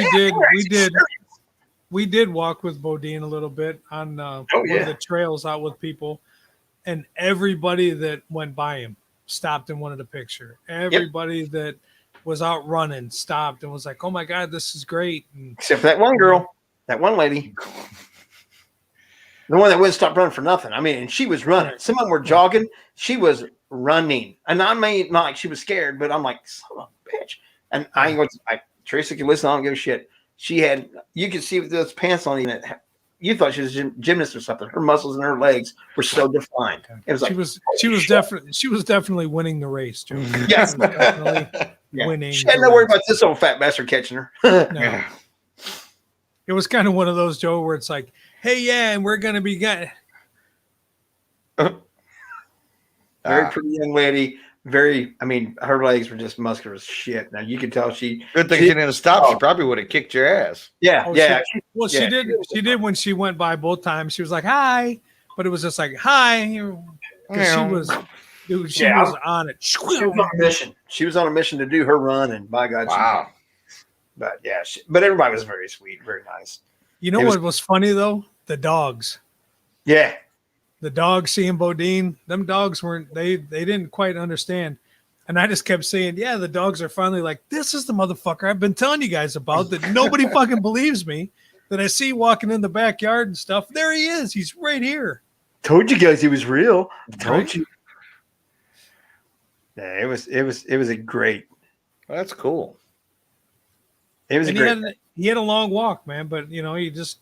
we did walk with Bodine a little bit on one of the trails out with people, and everybody that went by him stopped and wanted a picture. Everybody that was out running stopped and was like, "Oh my God, this is great!" And, except for that one girl, that one lady, the one that wouldn't stop running for nothing. I mean, and she was running. Some of them were jogging. She was running, and I mean, not like she was scared, but I'm like, son of a bitch. And I ain't going to. Teresa can listen. I don't give a shit. She had, you could see with those pants on, even you thought she was a gymnast or something. Her muscles and her legs were so defined. It was like she was definitely winning the race, Joe. Yes. She was definitely winning. She had no worry about this old fat bastard catching her. No. Yeah. It was kind of one of those, Joe, where it's like, hey, yeah, and we're gonna be Very pretty young lady. I mean, her legs were just muscular as shit. Now you could tell she. Good thing she didn't stop. She probably would have kicked your ass. Yeah, yeah. She did. She did when she went by both times. She was like, "Hi," but it was just like, "Hi," because she was on it. She was on a mission. She was on a mission to do her run, and by God, Wow. But yeah, but everybody was very sweet, very nice. You know what was funny though? The dogs. Yeah. The dogs seeing Bodine, them dogs weren't, they didn't quite understand. And I just kept saying, yeah, the dogs are finally like, this is the motherfucker I've been telling you guys about that nobody fucking believes me, that I see walking in the backyard and stuff. There he is. He's right here. Told you guys he was real. Told you. Yeah, it was a great. Well, that's cool. It was And a great. he had a long walk, man, but he just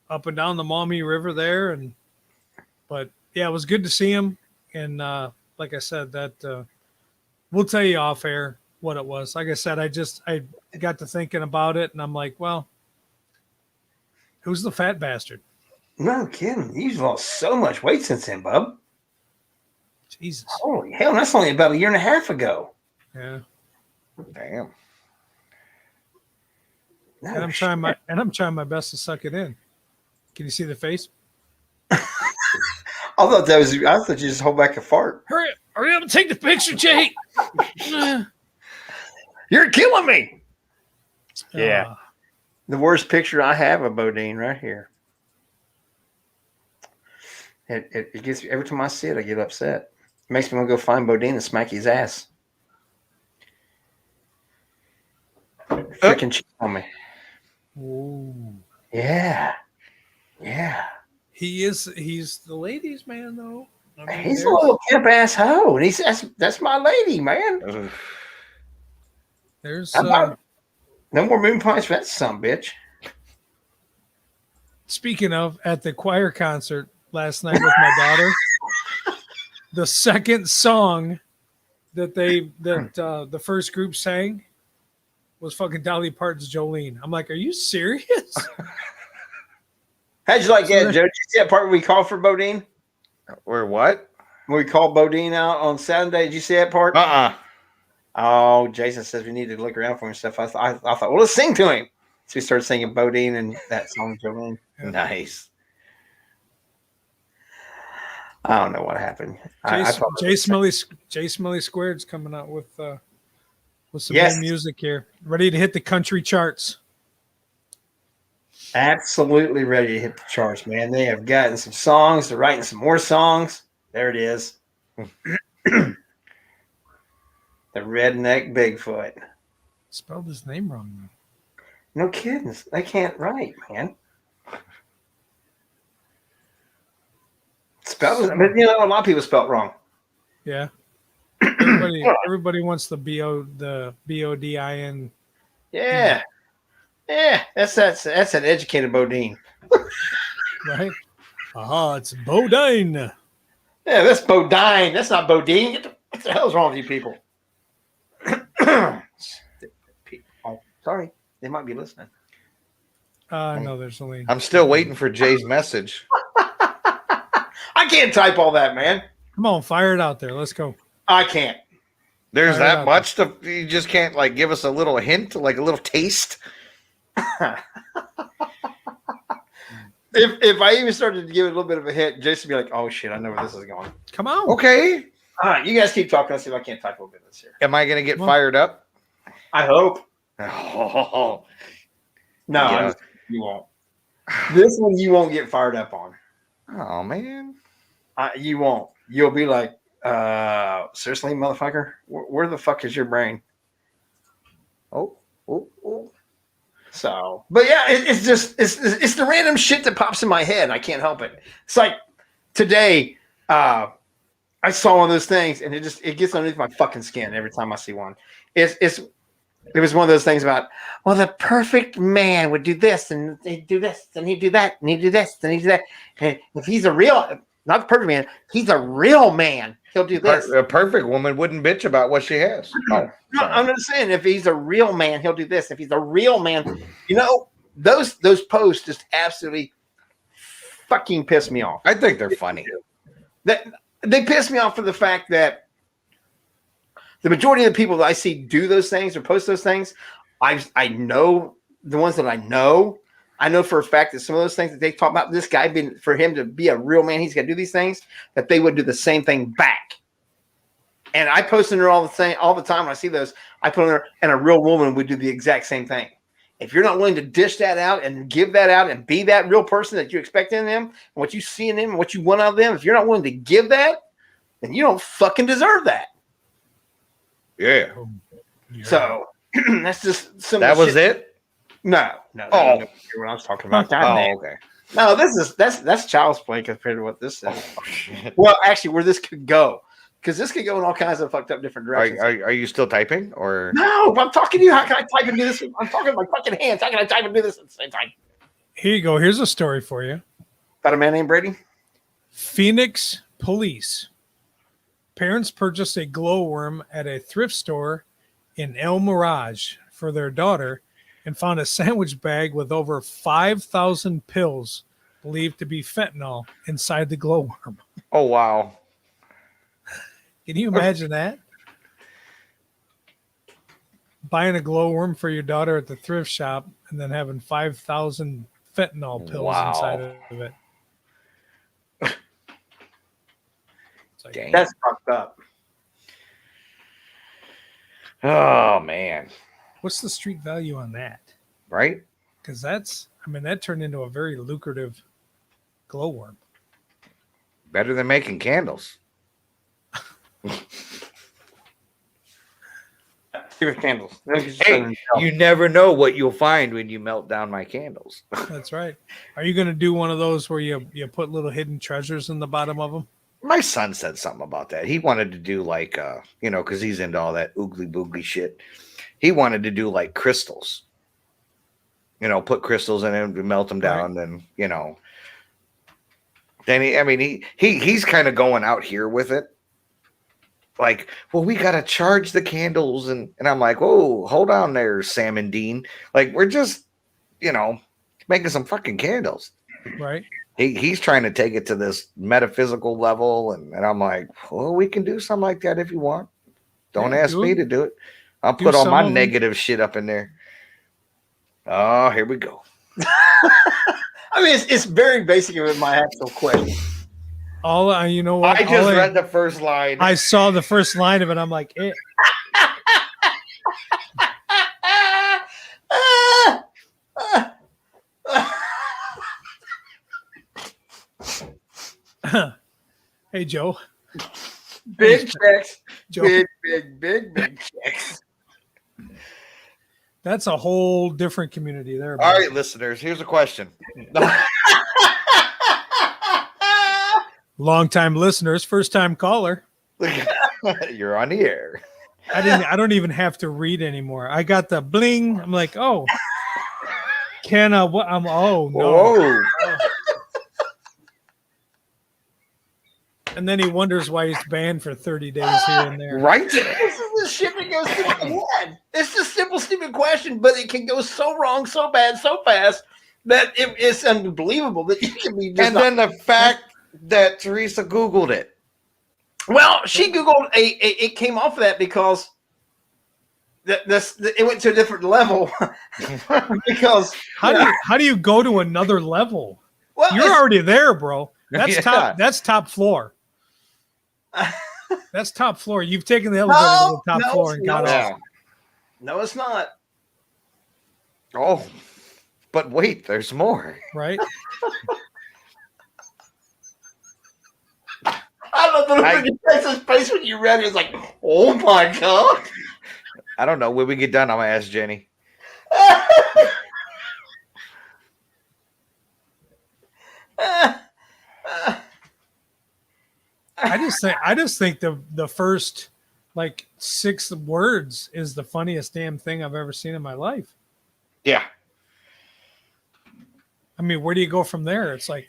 up and down the Maumee River there. But yeah, it was good to see him. And like I said, that we'll tell you off air what it was. Like I said, I got to thinking about it, and I'm like, well, who's the fat bastard? No kidding. He's lost so much weight since then, bub. Jesus. Holy hell, that's only about a year and a half ago. Yeah. Damn. No, And I'm trying my best to suck it in. Can you see the face? I thought you just hold back a fart. Hurry up and take the picture, Jay. You're killing me. Yeah. Uh, The worst picture I have of Bodine right here. It gets every time I see it, I get upset. It makes me want to go find Bodine and smack his ass. Freaking cheat on me. ooh. Yeah. Yeah. He's the ladies' man, though. I mean, He's a little pimp ass hoe. And that's my lady, man. Ugh. there's No more moon pies for that son bitch. speaking of, at the choir concert last night with my daughter, the second song that the first group sang was fucking Dolly Parton's Jolene. I'm like, are you serious? How'd you like that, Joe? Did you see that part where we called for Bodine? Or what? When we called Bodine out on Saturday, did you see that part? Oh, Jason says we need to look around for him and stuff. I thought, well, let's sing to him. So we started singing Bodine and that song, Jolene. Nice. I don't know what happened. Jay Smelly Squared's coming out with some Yes. new music here, ready to hit the country charts. Absolutely ready to hit the charts, man. They have gotten some songs. They're writing some more songs. There it is. The Redneck Bigfoot. Spelled his name wrong. No kidding. I can't write, man. Spelled, but you know, a lot of people spell it wrong. Yeah. Everybody wants the BODIN. Yeah. Yeah. That's an educated Bodine. Right? It's Bodine. Yeah, that's Bodine. That's not Bodine. What the hell's wrong with you people? Oh, sorry. They might be listening. No, there's only. I'm still waiting for Jay's message. I can't type all that, man. Come on, fire it out there. Let's go. I can't. There's Fire it that out much to you just can't like give us a little hint, like a little taste. If I even started to give it a little bit of a hit, Jason would be like, "Oh shit, I know where this is going." Come on. Okay. All right, you guys keep talking. Let's see if I can't type a little bit of this here. Am I gonna get Well- fired up? I hope. Oh, No, Yeah. you won't. This one you won't get fired up on. oh man. You won't. You'll be like, seriously, motherfucker? Where the fuck is your brain? Oh. So, but yeah, it's just it's the random shit that pops in my head. I can't help it. It's like today, I saw one of those things, and it gets underneath my fucking skin every time I see one. It was one of those things about, well, the perfect man would do this, and he'd do this, and he'd do that, and he'd do this, and he'd do that. And if he's a real, not the perfect man, he's a real man, he'll do this. A perfect woman wouldn't bitch about what she has. Oh, No, I'm just saying, if he's a real man, he'll do this. If he's a real man, you know, those posts just absolutely fucking piss me off. I think they're funny. That they piss me off for the fact that the majority of the people that I see do those things or post those things, I know the ones that I know for a fact that some of those things that they talk about, this guy being, for him to be a real man, he's got to do these things, that they would do the same thing back. And I post in there all the time when I see those, I put in there, and a real woman would do the exact same thing. If you're not willing to dish that out and give that out and be that real person that you expect in them, and what you see in them and what you want out of them, if you're not willing to give that, then you don't fucking deserve that. Yeah. So that's just some. That was shit. it? No. Oh. No, what I was talking about. God Oh, damn. okay. No, that's child's play compared to what this is. Well, actually, where this could go, because this could go in all kinds of fucked up different directions. Are you still typing or No, if I'm talking to you, how can I type and do this? I'm talking with my fucking hands. How can I type and do this at the same time? Here you go. Here's a story for you. About a man named Brady? Phoenix police. Parents purchased a glowworm at a thrift store in El Mirage for their daughter and found a sandwich bag with over 5,000 pills believed to be fentanyl inside the glowworm. Oh wow. Can you imagine that? Buying a glowworm for your daughter at the thrift shop and then having 5,000 fentanyl pills Wow. inside of it. It's like, Dang. That's fucked up. Oh man. what's the street value on that? Right? Because that turned into a very lucrative glowworm. Better than making candles. Favorite candles. Hey, you never know what you'll find when you melt down my candles. That's right. Are you going to do one of those where you put little hidden treasures in the bottom of them? My son said something about that. He wanted to do like, because he's into all that oogly boogly shit. He wanted to do like crystals. Put crystals in them to melt them down. Then, Then he's kind of going out here with it. Like, well, we got to charge the candles. And I'm like, oh, hold on there, Sam and Dean. Like, we're just, making some fucking candles. Right. He's trying to take it to this metaphysical level. And I'm like, well, we can do something like that if you want. Don't ask me to do it. I'll put all my negative shit up in there. Oh, here we go. I mean, it's very basic in my actual question. You know what? I just read the first line. I saw the first line of it. I'm like, Hey, Joe. Big checks. Joe. Big checks. That's a whole different community there. All right, listeners, here's a question. Long-time listeners, first-time caller. You're on the air. I don't even have to read anymore. I got the bling. I'm like, oh, what? Oh no. Whoa. And then he wonders why he's banned for 30 days here and there. Right? This is the shit that goes through my head. It's just simple, stupid question, but it can go so wrong, so bad, so fast that it's unbelievable that you can be. Just And then the fact that Teresa Googled it. well, she Googled it came off of that because it went to a different level. Because How do you go to another level? well, You're already there, bro. That's Yeah. top floor. That's top floor. You've taken the elevator to the top floor and got off, no, it's not. Oh, but wait, there's more. right? I don't know the look on your guys' face when you read it. It's like, oh my god. I don't know. When we get done, I'm gonna ask Jenny. I just think the first like 6 words is the funniest damn thing I've ever seen in my life. Yeah. I mean, where do you go from there? It's like,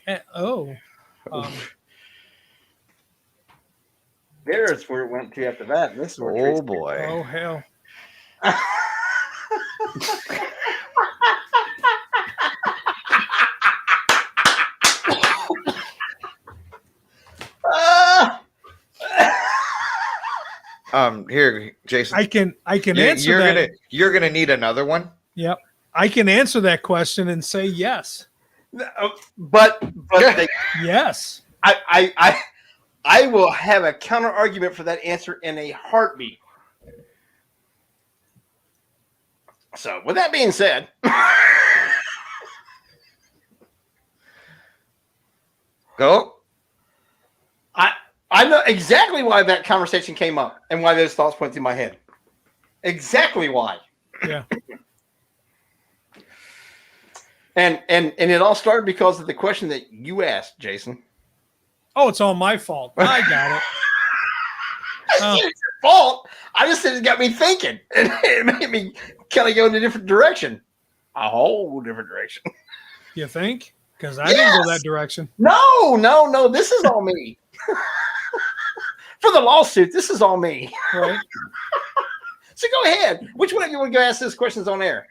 There's where it went to after that. This is where Oh boy. oh hell. Here, Jason. I can answer you're that. you're gonna need another one. Yep. I can answer that question and say yes. but they, Yes. I will have a counter argument for that answer in a heartbeat. So, with that being said, Go. I know exactly why that conversation came up and why those thoughts went through my head. Exactly why. Yeah. And it all started because of the question that you asked, Jason. Oh, it's all my fault. I got it. Oh. It's your fault. I just said it got me thinking. And it made me kind of go in a different direction. A whole different direction. You think? Because I didn't go that direction. No. This is all me. For the lawsuit, this is all me. Right. So go ahead. Which one of you want to go ask those questions on air?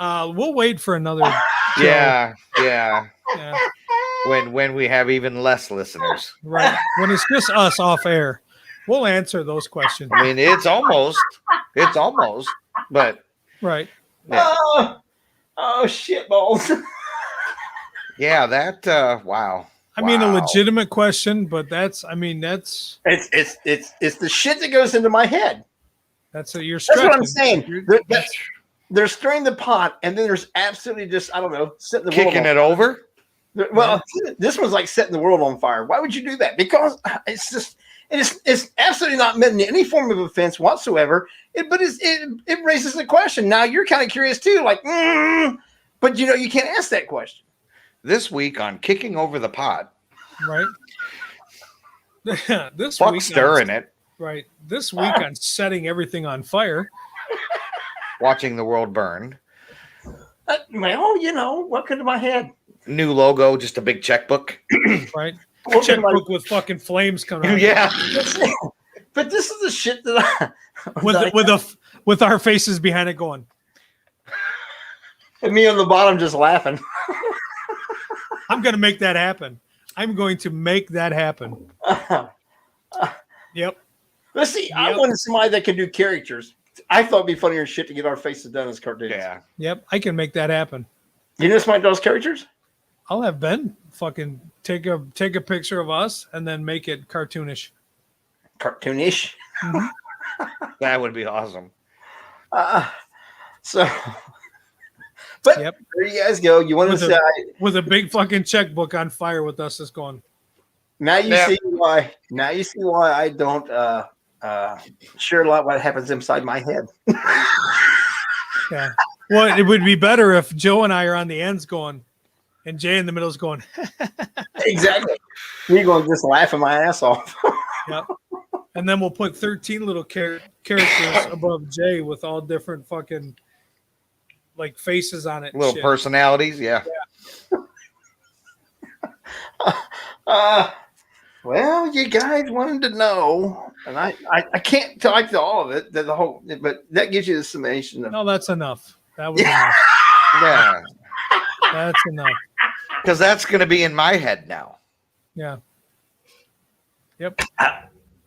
We'll wait for another. Yeah. Yeah. When we have even less listeners. Right. When it's just us off air, we'll answer those questions. I mean, it's almost, but Right. yeah, Oh shit balls. yeah that wow. I mean, a Wow. legitimate question, but that's It's the shit that goes into my head. that's what you're That's stretching. what I'm saying. You're- They're stirring the pot, and then there's absolutely just I don't know, setting the Kicking world it over. Well, this one's like setting the world on fire. Why would you do that? Because it's just it's absolutely not meant in any form of offense whatsoever. It raises the question. Now you're kind of curious too, like, but you can't ask that question. This week on Kicking Over the Pot, right. This fuck week, stirring it, right. This week on setting everything on fire. watching the world burn. Well, what could in my head? New logo, just a big checkbook. Right. Well, Checkbook with fucking flames coming out. Yeah. But this is the shit that with our faces behind it going. and me on the bottom just laughing. I'm going to make that happen. I'm going to make that happen. Yep. Let's see. I Yep. wanted somebody that could do characters. I thought it'd be funnier as shit to get our faces done as cartoons. Yeah. Yep. I can make that happen. You know somebody does characters? I'll have Ben fucking take a picture of us and then make it cartoonish. Cartoonish. That would be awesome. So, but Yep. there you guys go. You want to With say with a big fucking checkbook on fire with us is going. now you Yeah. see why. Now you see why I don't share a lot what happens inside my head. Yeah. Well, it would be better if Joe and I are on the ends going, and Jay in the middle is going. Exactly. You're going to just laughing my ass off. Yep. And then we'll put 13 little characters above Jay with all different fucking like faces on it. and Little shit. personalities, yeah. Well, you guys wanted to know, and I can't talk to all of it, the whole, but that gives you the summation of. No, that's enough. That was Yeah. enough. Yeah. That's enough. Because that's going to be in my head now. Yeah. Yep.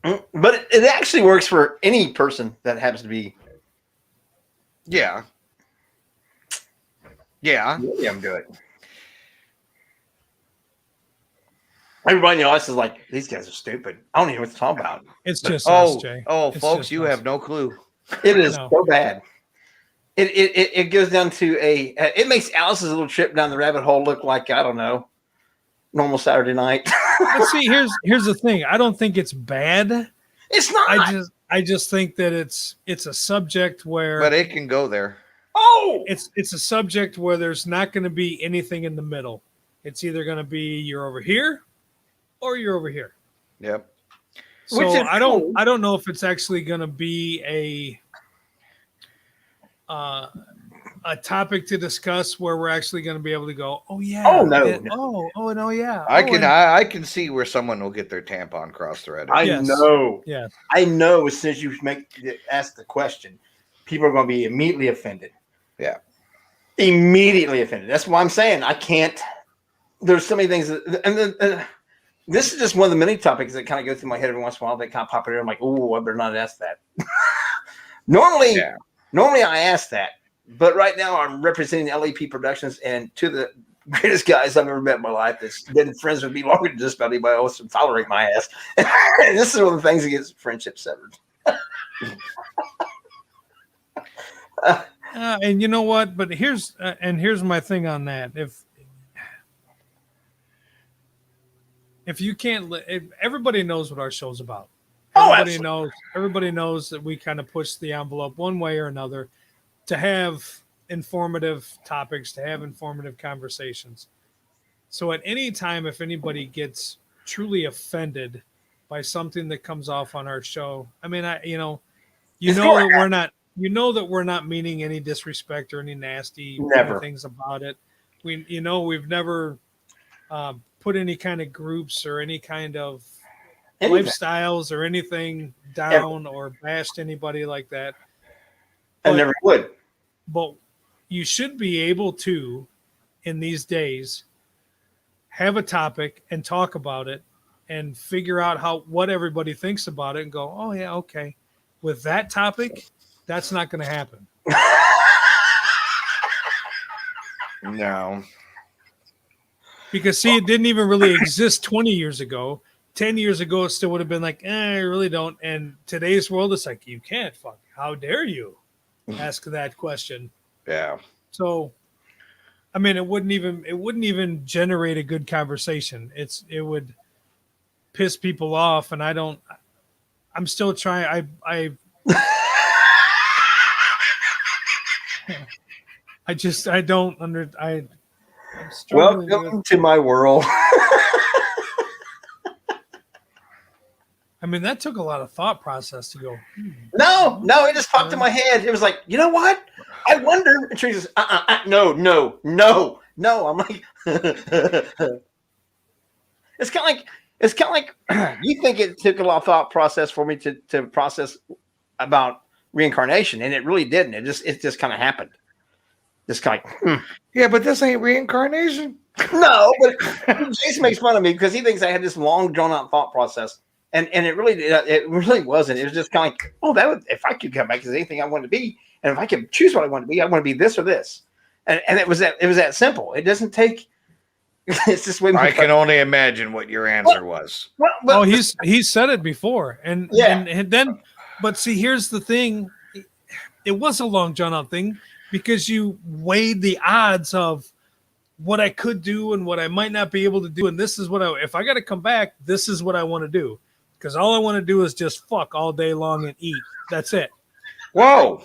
But it actually works for any person that happens to be. Yeah. Yeah. Yeah, I'm good. Everybody in the audience is like, these guys are stupid. I don't even know what to talk about. It's just Oh, us, Jay. oh, It's folks, just you us. have no clue. It is No. so bad. It goes down to it makes Alice's little trip down the rabbit hole look like, I don't know, normal Saturday night. But see, here's the thing. I don't think it's bad. It's not. I just think that it's a subject where But it can go there. it's a subject where there's not going to be anything in the middle. It's either going to be you're over here or you're over here. Yep. So Which is I cool. don't know if it's actually going to be a topic to discuss where we're actually going to be able to go, oh yeah, Oh, no, and- no. oh no, yeah, I oh, can and- I can see where someone will get their tampon cross-threaded. I Yes. know. yeah, I know. As soon as you ask the question, people are going to be immediately offended. Yeah. Immediately offended. That's why I'm saying I can't. There's so many things, and then this is just one of the many topics that kind of go through my head every once in a while. That kind of pop in. I'm like, oh, I better not ask that. Normally I ask that, but right now I'm representing LAP Productions and two of the greatest guys I've ever met in my life. That's been friends with me longer than just about anybody else and tolerate my ass. And this is one of the things that gets friendship severed. and you know what? But here's my thing on that. If you can't, if everybody knows what our show's about. Oh, Everybody knows that we kind of push the envelope one way or another to have informative topics, to have informative conversations. So at any time, if anybody gets truly offended by something that comes off on our show, I mean, you know that we're not meaning any disrespect or any nasty Never. things about it. We've never put any kind of groups or any kind of Anything. lifestyles or anything down or bashed anybody like that. I never would. But you should be able to, in these days, have a topic and talk about it and figure out what everybody thinks about it and go, oh yeah, okay. With that topic, that's not going to happen. No. Because see, it didn't even really exist 20 years ago. 10 years ago, it still would have been like, I really don't. And today's world, it's like, you can't. Fuck. How dare you ask that question? Yeah. So, I mean, it wouldn't even generate a good conversation. It would piss people off. And I'm still trying. I'm struggling Welcome to my world. I mean, that took a lot of thought process to go. No, it just popped in my head. It was like, you know what? I wonder. And Teresa's, no. I'm like, it's kind of like you think it took a lot of thought process for me to process about reincarnation, and it really didn't. It just kind of happened. Just kind of Yeah, but this ain't reincarnation. no. But Jason makes fun of me because he thinks I had this long drawn out thought process. And it really wasn't. It was just kind of like, oh, if I could come back as anything I wanted to be, and if I could choose what I want to be, I want to be this or this. And it was that simple. It doesn't take. It's just way more. I can only imagine what your answer was. Well, He's said it before, and then, but see, here's the thing: it was a long drawn out thing because you weighed the odds of what I could do and what I might not be able to do, and this is what if I got to come back, this is what I want to do. Because all I want to do is just fuck all day long and eat. That's it. Whoa.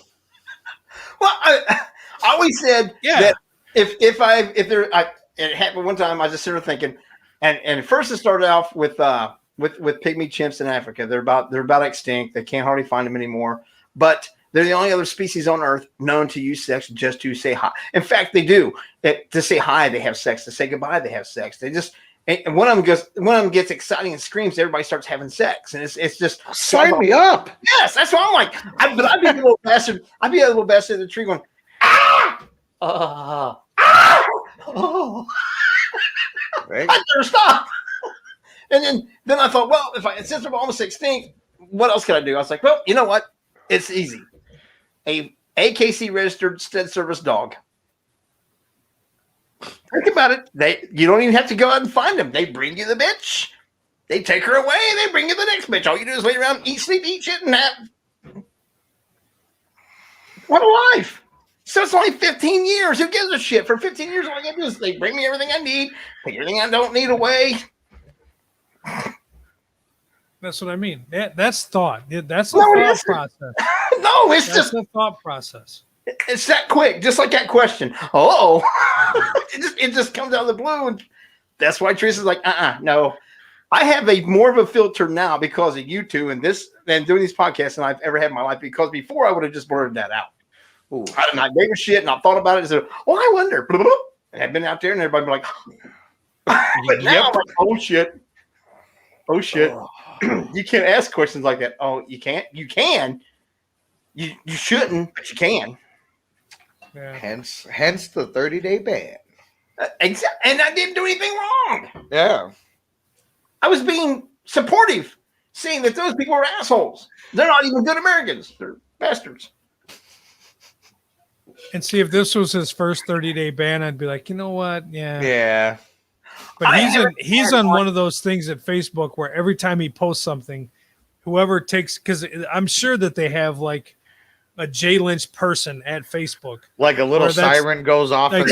Well, I always said that if it happened one time, I just started thinking, and first it started off with pygmy chimps in Africa. They're about extinct. They can't hardly find them anymore. But they're the only other species on Earth known to use sex just to say hi. In fact, they do. To say hi, they have sex. To say goodbye, they have sex. They just and one of them gets exciting and screams. Everybody starts having sex, and it's just Sign me up. Yes, that's what I'm like. I'd be a little bastard. I'd be a little bastard in the tree going, ah, oh. Right? I better stop. And then I thought, well, since I'm almost extinct, what else can I do? I was like, well, you know what? It's easy. A AKC registered stud service dog. Think about it. You don't even have to go out and find them. They bring you the bitch. They take her away. They bring you the next bitch. All you do is lay around, eat, sleep, eat shit, and have. What a life. So it's only 15 years. Who gives a shit? For 15 years, all I gotta do is they bring me everything I need, take everything I don't need away. That's what I mean. That's thought. That's the thought process. No, it's That's just the thought process. it's that quick, just like that question. Oh, it just comes out of the blue, and that's why Teresa's like, no. I have more of a filter now because of you two and doing these podcasts than I've ever had in my life. Because before I would have just blurted that out. Ooh, I gave a shit and I thought about it and said, "Oh, I wonder." And I've been out there and everybody be like, but now I'm like, "Oh shit, oh shit." You can't ask questions like that. Oh, you can't. You can. You shouldn't, but you can. Yeah. Hence the 30-day ban. Exactly. And I didn't do anything wrong. Yeah. I was being supportive, seeing that those people are assholes. They're not even good Americans. They're bastards. And see, if this was his first 30-day ban, I'd be like, you know what? Yeah. Yeah. But he's on one of those things at Facebook where every time he posts something, whoever takes, because I'm sure that they have like a Jay Lynch person at Facebook. Like a little siren goes off. Like,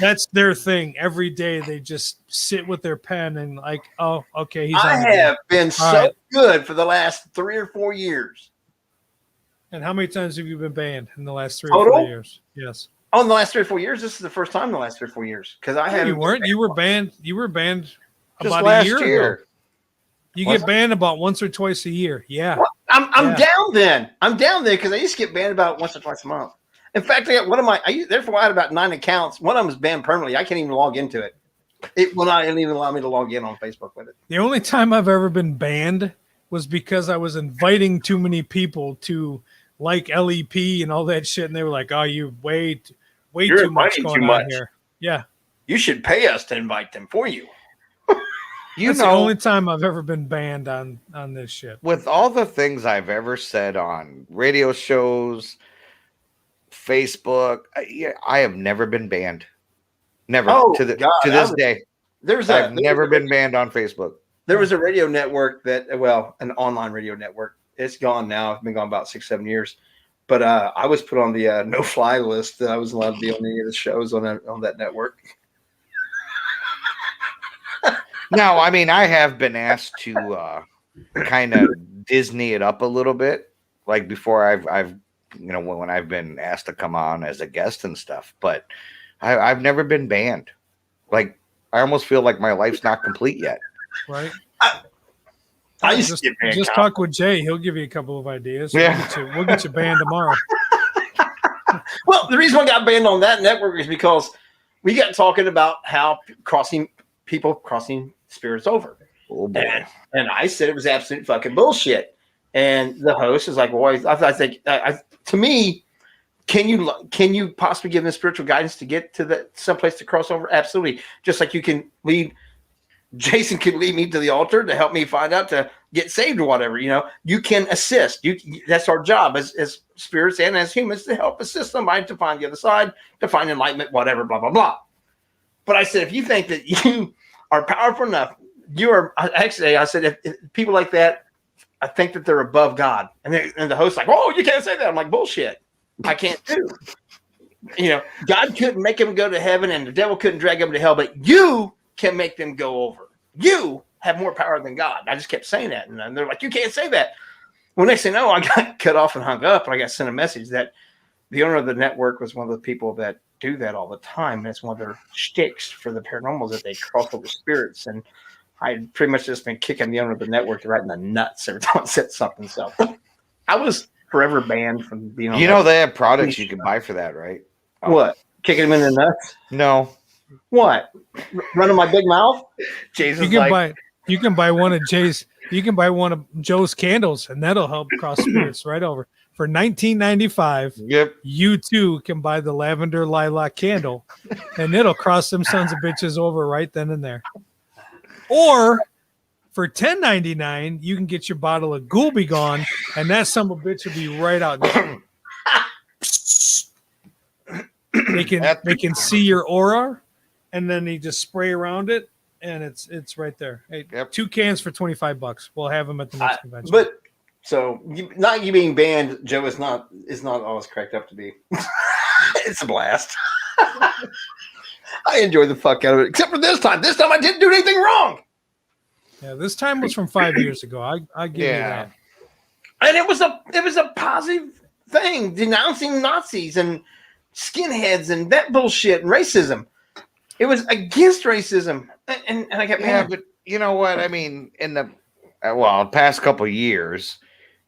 that's their thing. Every day they just sit with their pen and like, oh, okay. I have been so good for the last 3 or 4 years. And how many times have you been banned in the last 3 Total? or 4 years? Yes. Oh, in the last 3 or 4 years, this is the first time in the last 3 or 4 years because I had. You weren't. You were banned. You were banned just about last a year ago. You get banned about once or twice a year. Yeah. Well, I'm down then. I'm down there because I used to get banned about once or twice a month. In fact, I got one of my. Therefore, I had about 9 accounts. One of them was banned permanently. I can't even log into it. It will not even allow me to log in on Facebook with it. The only time I've ever been banned was because I was inviting too many people to like LEP and all that shit, and they were like, "Oh, you way too much going on here." Yeah. You should pay us to invite them for you. That's the only time I've ever been banned on this shit. With all the things I've ever said on radio shows, Facebook, I have never been banned. Never to this day. I've never been banned on Facebook. There was a radio network an online radio network. It's gone now. It's been gone about 6-7 years. But I was put on the no-fly list. I was allowed to be on any of the shows on that network. Now, I mean, I have been asked to kind of Disney it up a little bit, like before I've when I've been asked to come on as a guest and stuff. But I've never been banned. Like, I almost feel like my life's not complete yet. Right. I used to just talk with Jay. He'll give you a couple of ideas. Yeah. We'll get you banned tomorrow. Well, the reason I got banned on that network is because we got talking about how crossing spirits over. Oh boy. And I said it was absolute fucking bullshit. And the host is like, well, I think to me, can you possibly give them spiritual guidance to get to someplace to cross over? Absolutely. Just like you can Jason could lead me to the altar to help me find out to get saved or whatever. You can assist. That's our job as spirits and as humans to help assist somebody to find the other side, to find enlightenment, whatever, blah, blah, blah. But I said, if you think that you are powerful enough, I said, if people like that, I think that they're above God. And the host's like, oh, you can't say that. I'm like, bullshit. I can't do. God couldn't make them go to heaven and the devil couldn't drag them to hell, but you can make them go over. You have more power than God. I just kept saying that. And they're like, you can't say that. Well, next thing you know, I got cut off and hung up, and I got sent a message that the owner of the network was one of the people that do that all the time. And it's one of their shticks for the paranormals that they cross over spirits. And I had pretty much just been kicking the owner of the network right in the nuts every time I said something. So I was forever banned from being on. You know, they have products you can buy for that, right? Oh. What? Kicking him in the nuts? No. What? Running my big mouth? Jason's You can buy one of Joe's candles, and that'll help cross spirits right over. For $19.95, Yep. you too can buy the lavender lilac candle, and it'll cross them sons of bitches over right then and there. Or for $10.99, you can get your bottle of Ghoul Be Gone, and that son of a bitch will be right out there. They can see your aura, and then they just spray around it, and it's right there. Hey, Yep. 2 cans for $25. We'll have them at the next convention. But so not you being banned, Joe, is not always cracked up to be. It's a blast. I enjoy the fuck out of it, except for this time. This time I didn't do anything wrong. Yeah, this time was from 5 years ago. I give you that. And it was a positive thing, denouncing Nazis and skinheads and that bullshit and racism. It was against racism, and I kept but you know what? I mean, in the past couple of years,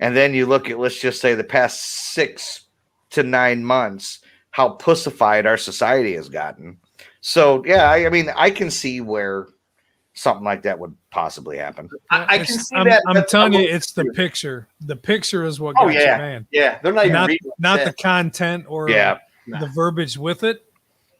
and then you look at, let's just say, the past 6 to 9 months, how pussified our society has gotten. So yeah, I mean, I can see where something like that would possibly happen. I can see that. I'm telling you, it's the picture. The picture is what got you banned. Yeah, they're not even not the content or No. the verbiage with it.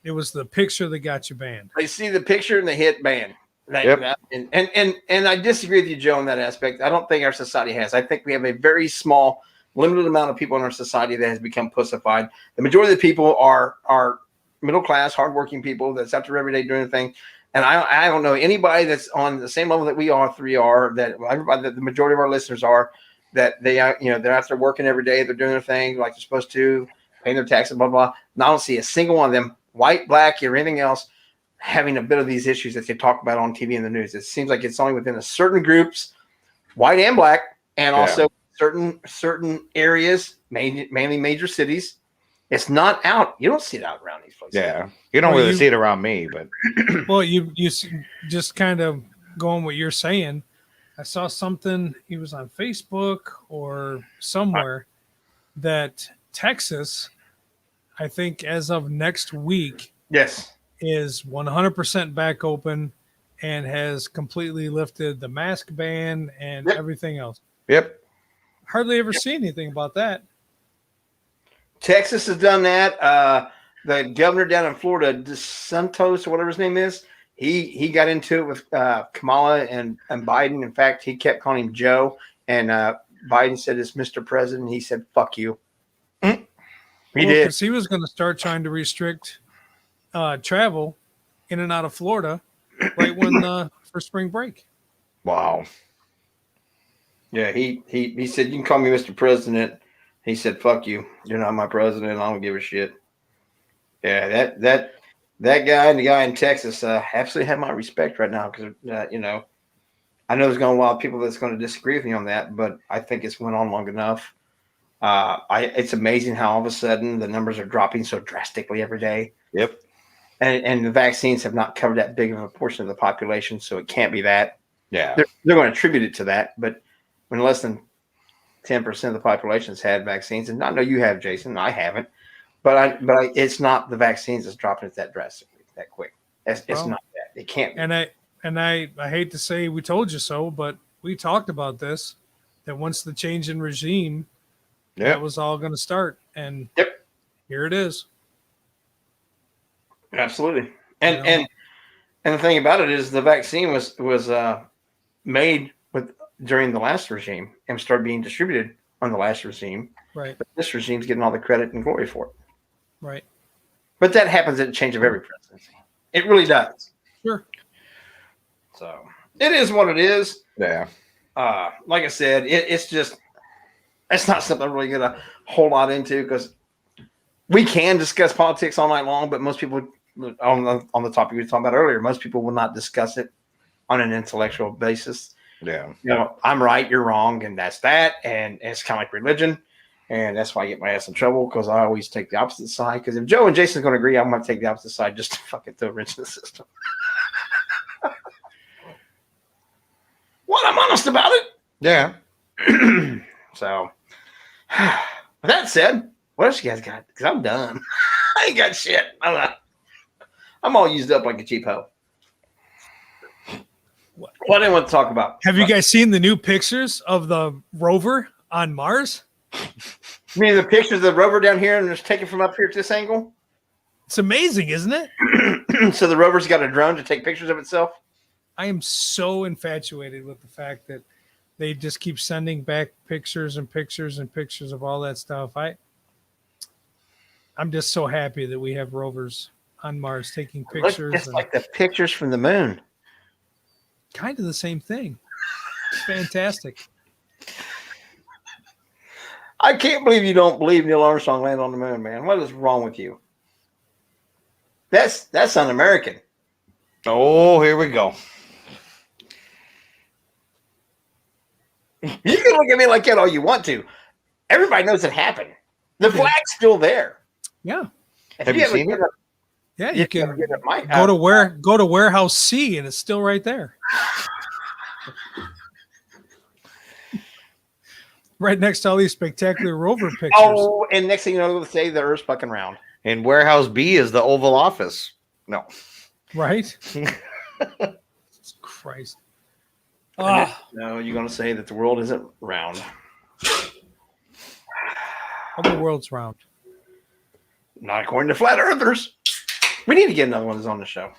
It was the picture that got you banned. They see the picture and they hit ban. Yep. And I disagree with you, Joe, in that aspect. I don't think our society has. I think we have a very small, limited amount of people in our society that has become pussified. The majority of the people are middle class, hardworking people that's out there every day doing the thing. And I don't know anybody that's on the same level that we all three are, that everybody, that the majority of our listeners are, that they are, they're out there working every day, they're doing their thing like they're supposed to, paying their taxes, blah, blah. And I don't see a single one of them, white, black, or anything else, having a bit of these issues that they talk about on TV and the news. It seems like it's only within a certain groups, white and black, and also certain areas, mainly major cities. It's not out. You don't see it out around these places. Yeah, you don't really see it around me, but well, you just kind of going what you're saying. I saw something. He was on Facebook or somewhere that Texas, I think, as of next week, yes, is 100% back open and has completely lifted the mask ban and everything else. Yep. Hardly ever see anything about that. Texas has done that. The governor down in Florida, DeSantis or whatever his name is, he got into it with Kamala and Biden. In fact, he kept calling him Joe, and Biden said, "It's Mr. President." He said, "Fuck you." He did. Because he was going to start trying to restrict travel in and out of Florida right when for spring break. Wow. Yeah, he said, "You can call me Mr. President." He said, "Fuck you. You're not my president. I don't give a shit." Yeah, that guy and the guy in Texas absolutely have my respect right now because I know there's going to be a lot of people that's going to disagree with me on that, but I think it's went on long enough. It's amazing how all of a sudden the numbers are dropping so drastically every day. Yep. And the vaccines have not covered that big of a portion of the population, so it can't be that. Yeah. They're going to attribute it to that, but when less than 10% of the population has had vaccines, and I know you have, Jason. I haven't, but it's not the vaccines that's dropping it that drastically, that quick. It's not that. It can't be. And I hate to say we told you so, but we talked about this, that once the change in regime, that was all going to start, and here it is. Absolutely. And the thing about it is the vaccine was made during the last regime and started being distributed on the last regime. Right. But this regime's getting all the credit and glory for it. Right. But that happens at the change of every presidency. It really does. Sure. So it is what it is. Yeah. Like I said, it's not something I'm really going to hold lot into because we can discuss politics all night long, but most people on the topic we were talking about earlier, most people will not discuss it on an intellectual basis. Yeah. I'm right, you're wrong, and that's that. And it's kind of like religion. And that's why I get my ass in trouble because I always take the opposite side. Because if Joe and Jason's going to agree, I'm going to take the opposite side just to fucking throw a wrench in the system. Well, I'm honest about it. Yeah. So, with that said, what else you guys got? Because I'm done. I ain't got shit. I'm all used up like a cheap hoe. What I didn't want to talk about. Have you guys seen the new pictures of the rover on Mars? You mean the pictures of the rover down here and just taken from up here to this angle? It's amazing, isn't it? So the rover's got a drone to take pictures of itself? I am so infatuated with the fact that they just keep sending back pictures and pictures and pictures of all that stuff. I'm just so happy that we have rovers on Mars taking pictures. It's like the pictures from the moon. Kind of the same thing. It's fantastic. I can't believe you don't believe Neil Armstrong landed on the moon, man. What is wrong with you? That's un-American. Oh, here we go. You can look at me like that all you want to. Everybody knows it happened. The flag's still there. Yeah. Have you seen it? Yeah, you can get at my go to warehouse C and it's still right there. Right next to all these spectacular rover pictures. Oh, and next thing you know, they'll say the Earth's fucking round. And warehouse B is the Oval Office. No. Right? Christ. No, you're going to say that the world isn't round. The world's round. Not according to flat earthers. We need to get another one that's on the show.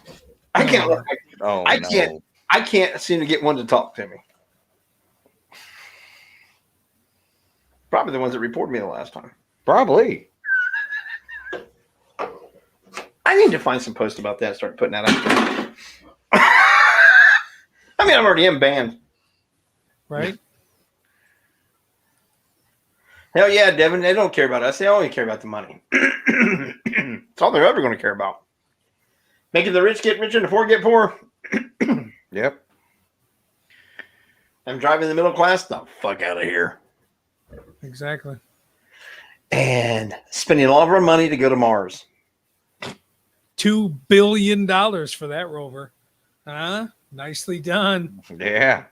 I can't. Oh, I no. can't. I can't seem to get one to talk to me. Probably the ones that reported me the last time. Probably. I need to find some posts about that and start putting that out. I mean, I'm already in band. Right? Hell yeah, Devin. They don't care about us. They only care about the money. It's all they're ever going to care about. Making the rich get richer and the poor get poorer. Yep. I'm driving the middle class. The fuck out of here. Exactly. And spending all of our money to go to Mars. $2 billion for that rover. Nicely done. Yeah.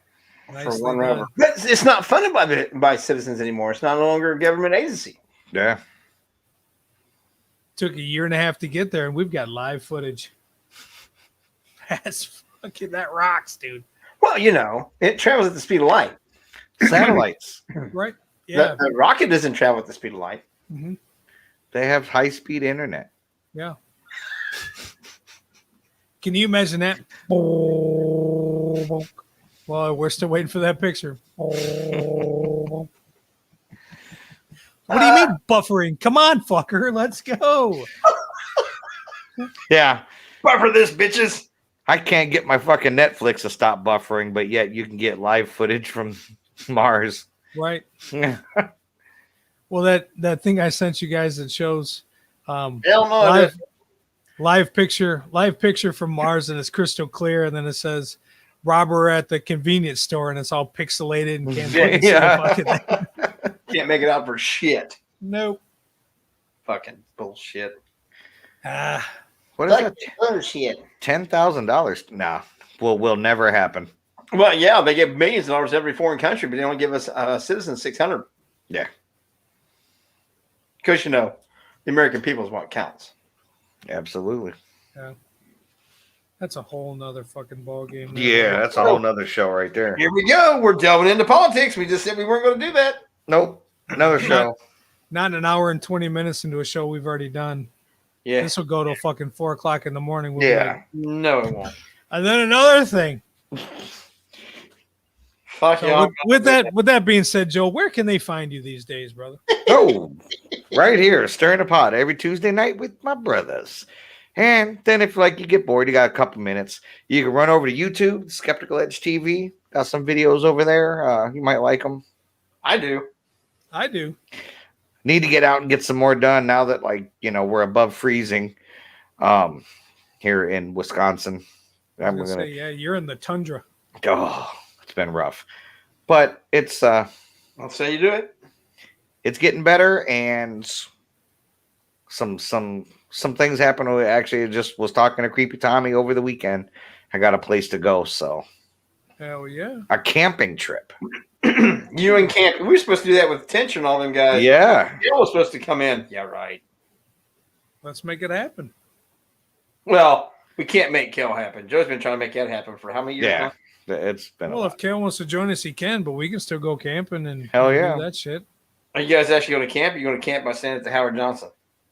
Nicely For one done. rover. But it's not funded by citizens anymore. It's not no longer a government agency. Yeah. Took a year and a half to get there, and we've got live footage. That rocks, dude. Well, you know, it travels at the speed of light. Satellites. Right? Yeah. The rocket doesn't travel at the speed of light. Mm-hmm. They have high-speed internet. Yeah. Can you imagine that? Well, we're still waiting for that picture. What do you mean buffering? Come on, fucker. Let's go. Yeah. Buffer this, bitches. I can't get my fucking Netflix to stop buffering, but yet you can get live footage from Mars. Right. Well, that thing I sent you guys that shows Hell no. live picture from Mars, and it's crystal clear, and then it says robber at the convenience store, and it's all pixelated and can't fucking see the fucking Can't make it out for shit. Nope. Fucking bullshit. What is that? Bullshit. $10,000? Nah. Will never happen. Well, yeah, they give millions of dollars to every foreign country, but they only give us citizens 600. Yeah. Because, you know, the American people is what counts. Absolutely. Yeah. That's a whole nother fucking ball game. Yeah, that's a whole nother show right there. Here we go. We're delving into politics. We just said we weren't going to do that. Nope. Another show. Not an hour and 20 minutes into a show we've already done. Yeah. This will go till fucking 4 o'clock in the morning. We'll be Yeah. like, No, it won't. and then another thing. Fuck So y'all. with that being said, Joe, where can they find you these days, brother? Oh, right here, stirring the pot every Tuesday night with my brothers. And then if like you get bored, you got a couple minutes, you can run over to YouTube, Skeptical Edge TV. Got some videos over there. You might like them. I do. I do. Need to get out and get some more done now that we're above freezing here in Wisconsin. Yeah, you're in the tundra. Oh, it's been rough. But it's I'll say you do it. it's getting better, and some things happened. I actually just was talking to Creepy Tommy over the weekend. I got a place to go, so Hell yeah. a camping trip. You and camp. We were supposed to do that with Tension, all them guys. Yeah. Bill was supposed to come in. Yeah, right. Let's make it happen. Well, we can't make Kel happen. Joe's been trying to make that happen for how many years Yeah. now? It's been Well, a if lot. Kale wants to join us, he can, but we can still go camping and Hell do yeah. that shit. Are you guys actually going to camp? Or are you going to camp by staying at the Howard Johnson?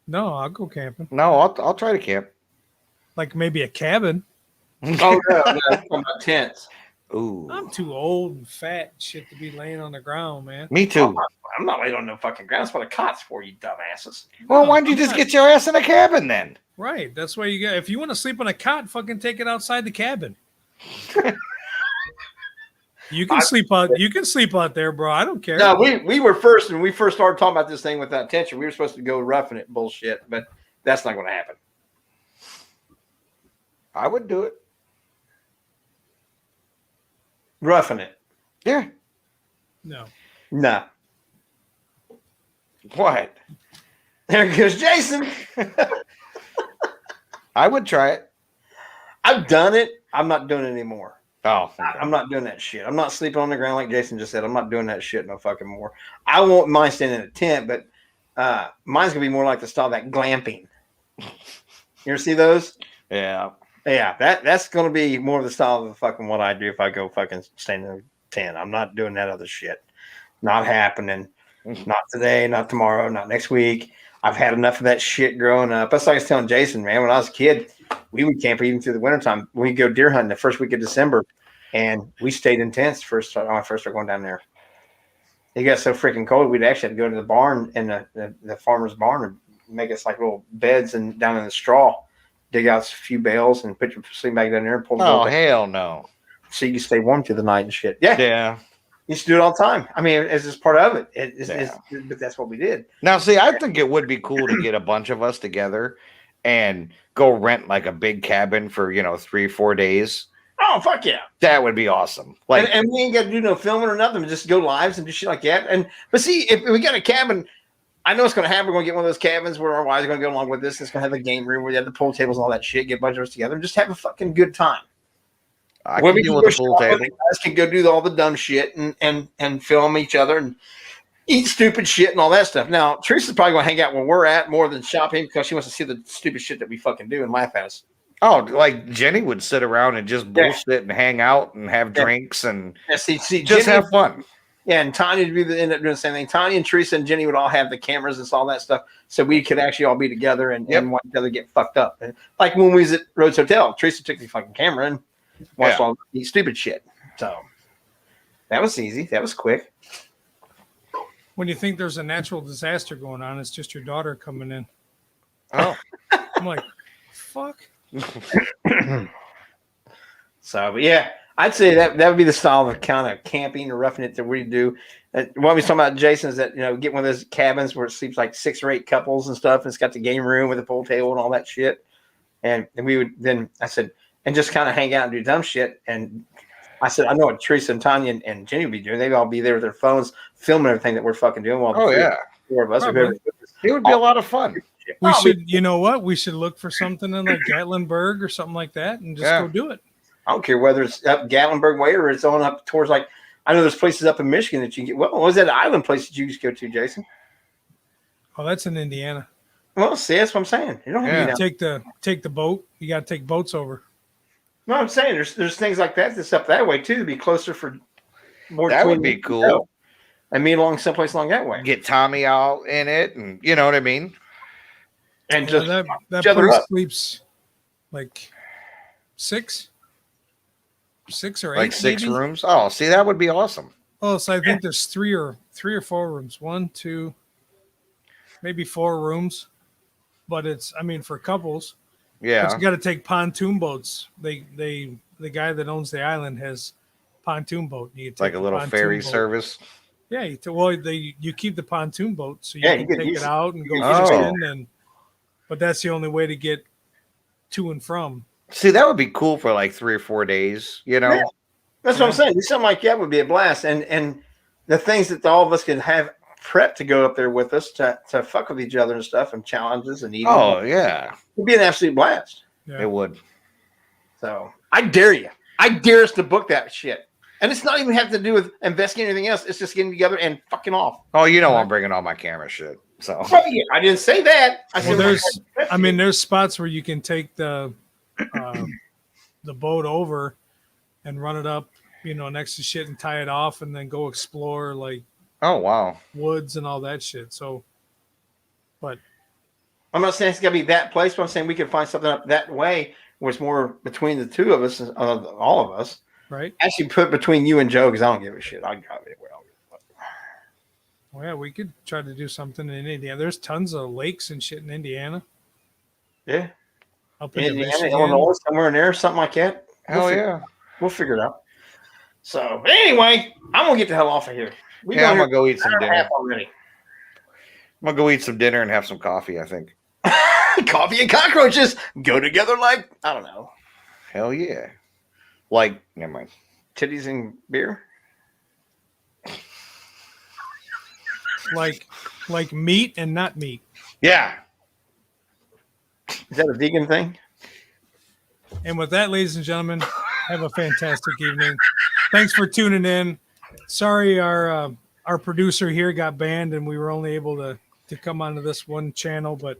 No, I'll go camping. No, I'll try to camp. Like maybe a cabin. Oh, no. I'm talking about tents. Ooh. I'm too old and fat and shit to be laying on the ground, man. Me too. I'm not laying on no fucking ground. That's what a cot's for, you dumbasses. Well, why don't you just get your ass in a cabin then? Right. That's why you got. If you want to sleep on a cot, fucking take it outside the cabin. You can sleep out. You can sleep out there, bro. I don't care. No, we were first, when we first started talking about this thing without tension, we were supposed to go roughing it bullshit, but that's not going to happen. I would do it. Roughing it. Yeah. No. No. What? There goes Jason. I would try it. I've done it. I'm not doing it anymore. Oh, I'm not doing that shit. I'm not sleeping on the ground like Jason just said. I'm not doing that shit no fucking more. I won't mind staying in a tent, but mine's gonna be more like the style of that glamping. You ever see those? yeah. Yeah, that's gonna be more of the style of the fucking what I do if I go fucking stay in a tent. I'm not doing that other shit. Not happening. Not today, not tomorrow, not next week. I've had enough of that shit growing up. That's like I was telling Jason, man, when I was a kid, we would camp even through the wintertime. We'd go deer hunting the first week of December, and we stayed in tents when I first started going down there. It got so freaking cold, we'd actually have to go to the barn in the farmer's barn and make us like little beds and down in the straw, dig out a few bales and put your sleeping bag down there and pull the Oh, bed hell no. so you can stay warm through the night and shit. Yeah, Yeah. used to do it all the time. I mean, it's just part of it. But that's what we did. Now, see, I think it would be cool to get a bunch of us together and go rent like a big cabin for, 3 or 4 days. Oh, fuck yeah. That would be awesome. Like, And we ain't got to do no filming or nothing. Just go lives and do shit like that. But see, if we got a cabin, I know it's going to happen. We're going to get one of those cabins where our wives are going to go along with this. It's going to have a game room where you have the pool tables and all that shit. Get a bunch of us together and just have a fucking good time. I When can we deal can with go the pool shopping, table. the guys can go do all the dumb shit and film each other and eat stupid shit and all that stuff. Now, Teresa's probably going to hang out where we're at more than shopping because she wants to see the stupid shit that we fucking do and laugh at us. Oh, like Jenny would sit around and just bullshit and hang out and have drinks and Yeah, see, just Jenny, have fun. Yeah, and Tanya would end up doing the same thing. Tanya and Teresa and Jenny would all have the cameras and all that stuff, so we could actually all be together and watch each other get fucked up. And like when we was at Rhodes Hotel, Teresa took the fucking camera and watched all the stupid shit. So that was easy. That was quick. When you think there's a natural disaster going on, it's just your daughter coming in. Oh, I'm like, fuck. So, but yeah, I'd say that would be the style of kind of camping or roughing it that we do. What we was talking about, Jason, is that get one of those cabins where it sleeps like 6 or 8 couples and stuff, and it's got the game room with a pool table and all that shit. And we would then I said, and just kind of hang out and do dumb shit. And I said, I know what Teresa and Tanya and Jenny would be doing. They'd all be there with their phones, filming everything that we're fucking doing. While four of us, Probably. It would be a lot of fun. We should, you know what? We should look for something in like Gatlinburg or something like that and just go do it. I don't care whether it's up Gatlinburg way or it's on up towards like I know there's places up in Michigan that you can get. What was that island place that you used to go to, Jason? Oh, that's in Indiana. Well, see, that's what I'm saying. You don't have to take the boat. You got to take boats over. No, I'm saying there's things like that that's up that way too to be closer for more. That would be cool. And me along someplace along that way. Get Tommy out in it, and you know what I mean. And just that each other place up. sleeps like 6 or 8, Like 6 maybe? rooms. Oh, see, that would be awesome. Oh, so I think there's 3 or 4 rooms. 1, 2, maybe 4 rooms. But it's, I mean, for couples. Yeah. But you got to take pontoon boats. The guy that owns the island has pontoon boat. You It's like a little ferry service. Yeah, you keep the pontoon boat so you Yeah, can you get take used it out and go Oh. fishing, but that's the only way to get to and from. See, that would be cool for like 3 or 4 days, you know? Yeah. That's what I'm saying. Something like that would be a blast. And the things that all of us could have prep to go up there with us to fuck with each other and stuff and challenges and eating. Oh yeah, It'd be an absolute blast. Yeah. it would. So I dare you. I dare us to book that shit. And it's not even have to do with investigating anything else. It's just getting together and fucking off. Oh, you know I'm bringing all my camera shit. So Well, yeah, I didn't say that. I said there's spots where you can take the boat over and run it up, next to shit and tie it off and then go explore like oh wow. woods and all that shit. So, but I'm not saying it's got to be that place, but I'm saying we can find something up that way where it's more between the two of us, all of us. right. Actually, put between you and Joe because I don't give a shit. I got it. Well, yeah, we could try to do something in Indiana. There's tons of lakes and shit in Indiana. Yeah. Up in Indiana, Michigan. Illinois, somewhere in there, something like that. Hell yeah. We'll figure it out. So, anyway, I'm going to get the hell off of here. We've Yeah, I'm been gonna go eat some here an hour and a dinner. half already. I'm gonna go eat some dinner and have some coffee. I think. Coffee and cockroaches go together like, I don't know, Hell yeah. Like, never mind. titties and beer. like meat and not meat. Yeah. Is that a vegan thing? And with that, ladies and gentlemen, have a fantastic evening. Thanks for tuning in. Sorry, our producer here got banned, and we were only able to come onto this one channel. But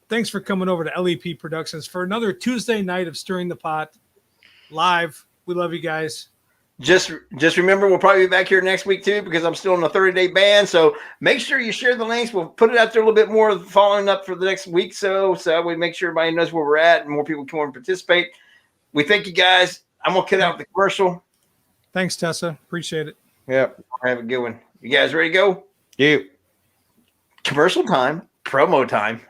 thanks for coming over to LEP Productions for another Tuesday night of Stirring the Pot live. We love you guys. Just remember, we'll probably be back here next week too because I'm still on a 30-day ban. So make sure you share the links. We'll put it out there a little bit more following up for the next week. So we make sure everybody knows where we're at and more people can participate. We thank you guys. I'm gonna cut out the commercial. Thanks, Tessa. Appreciate it. Yep. Have a good one. You guys ready to go? You. Commercial time, promo time.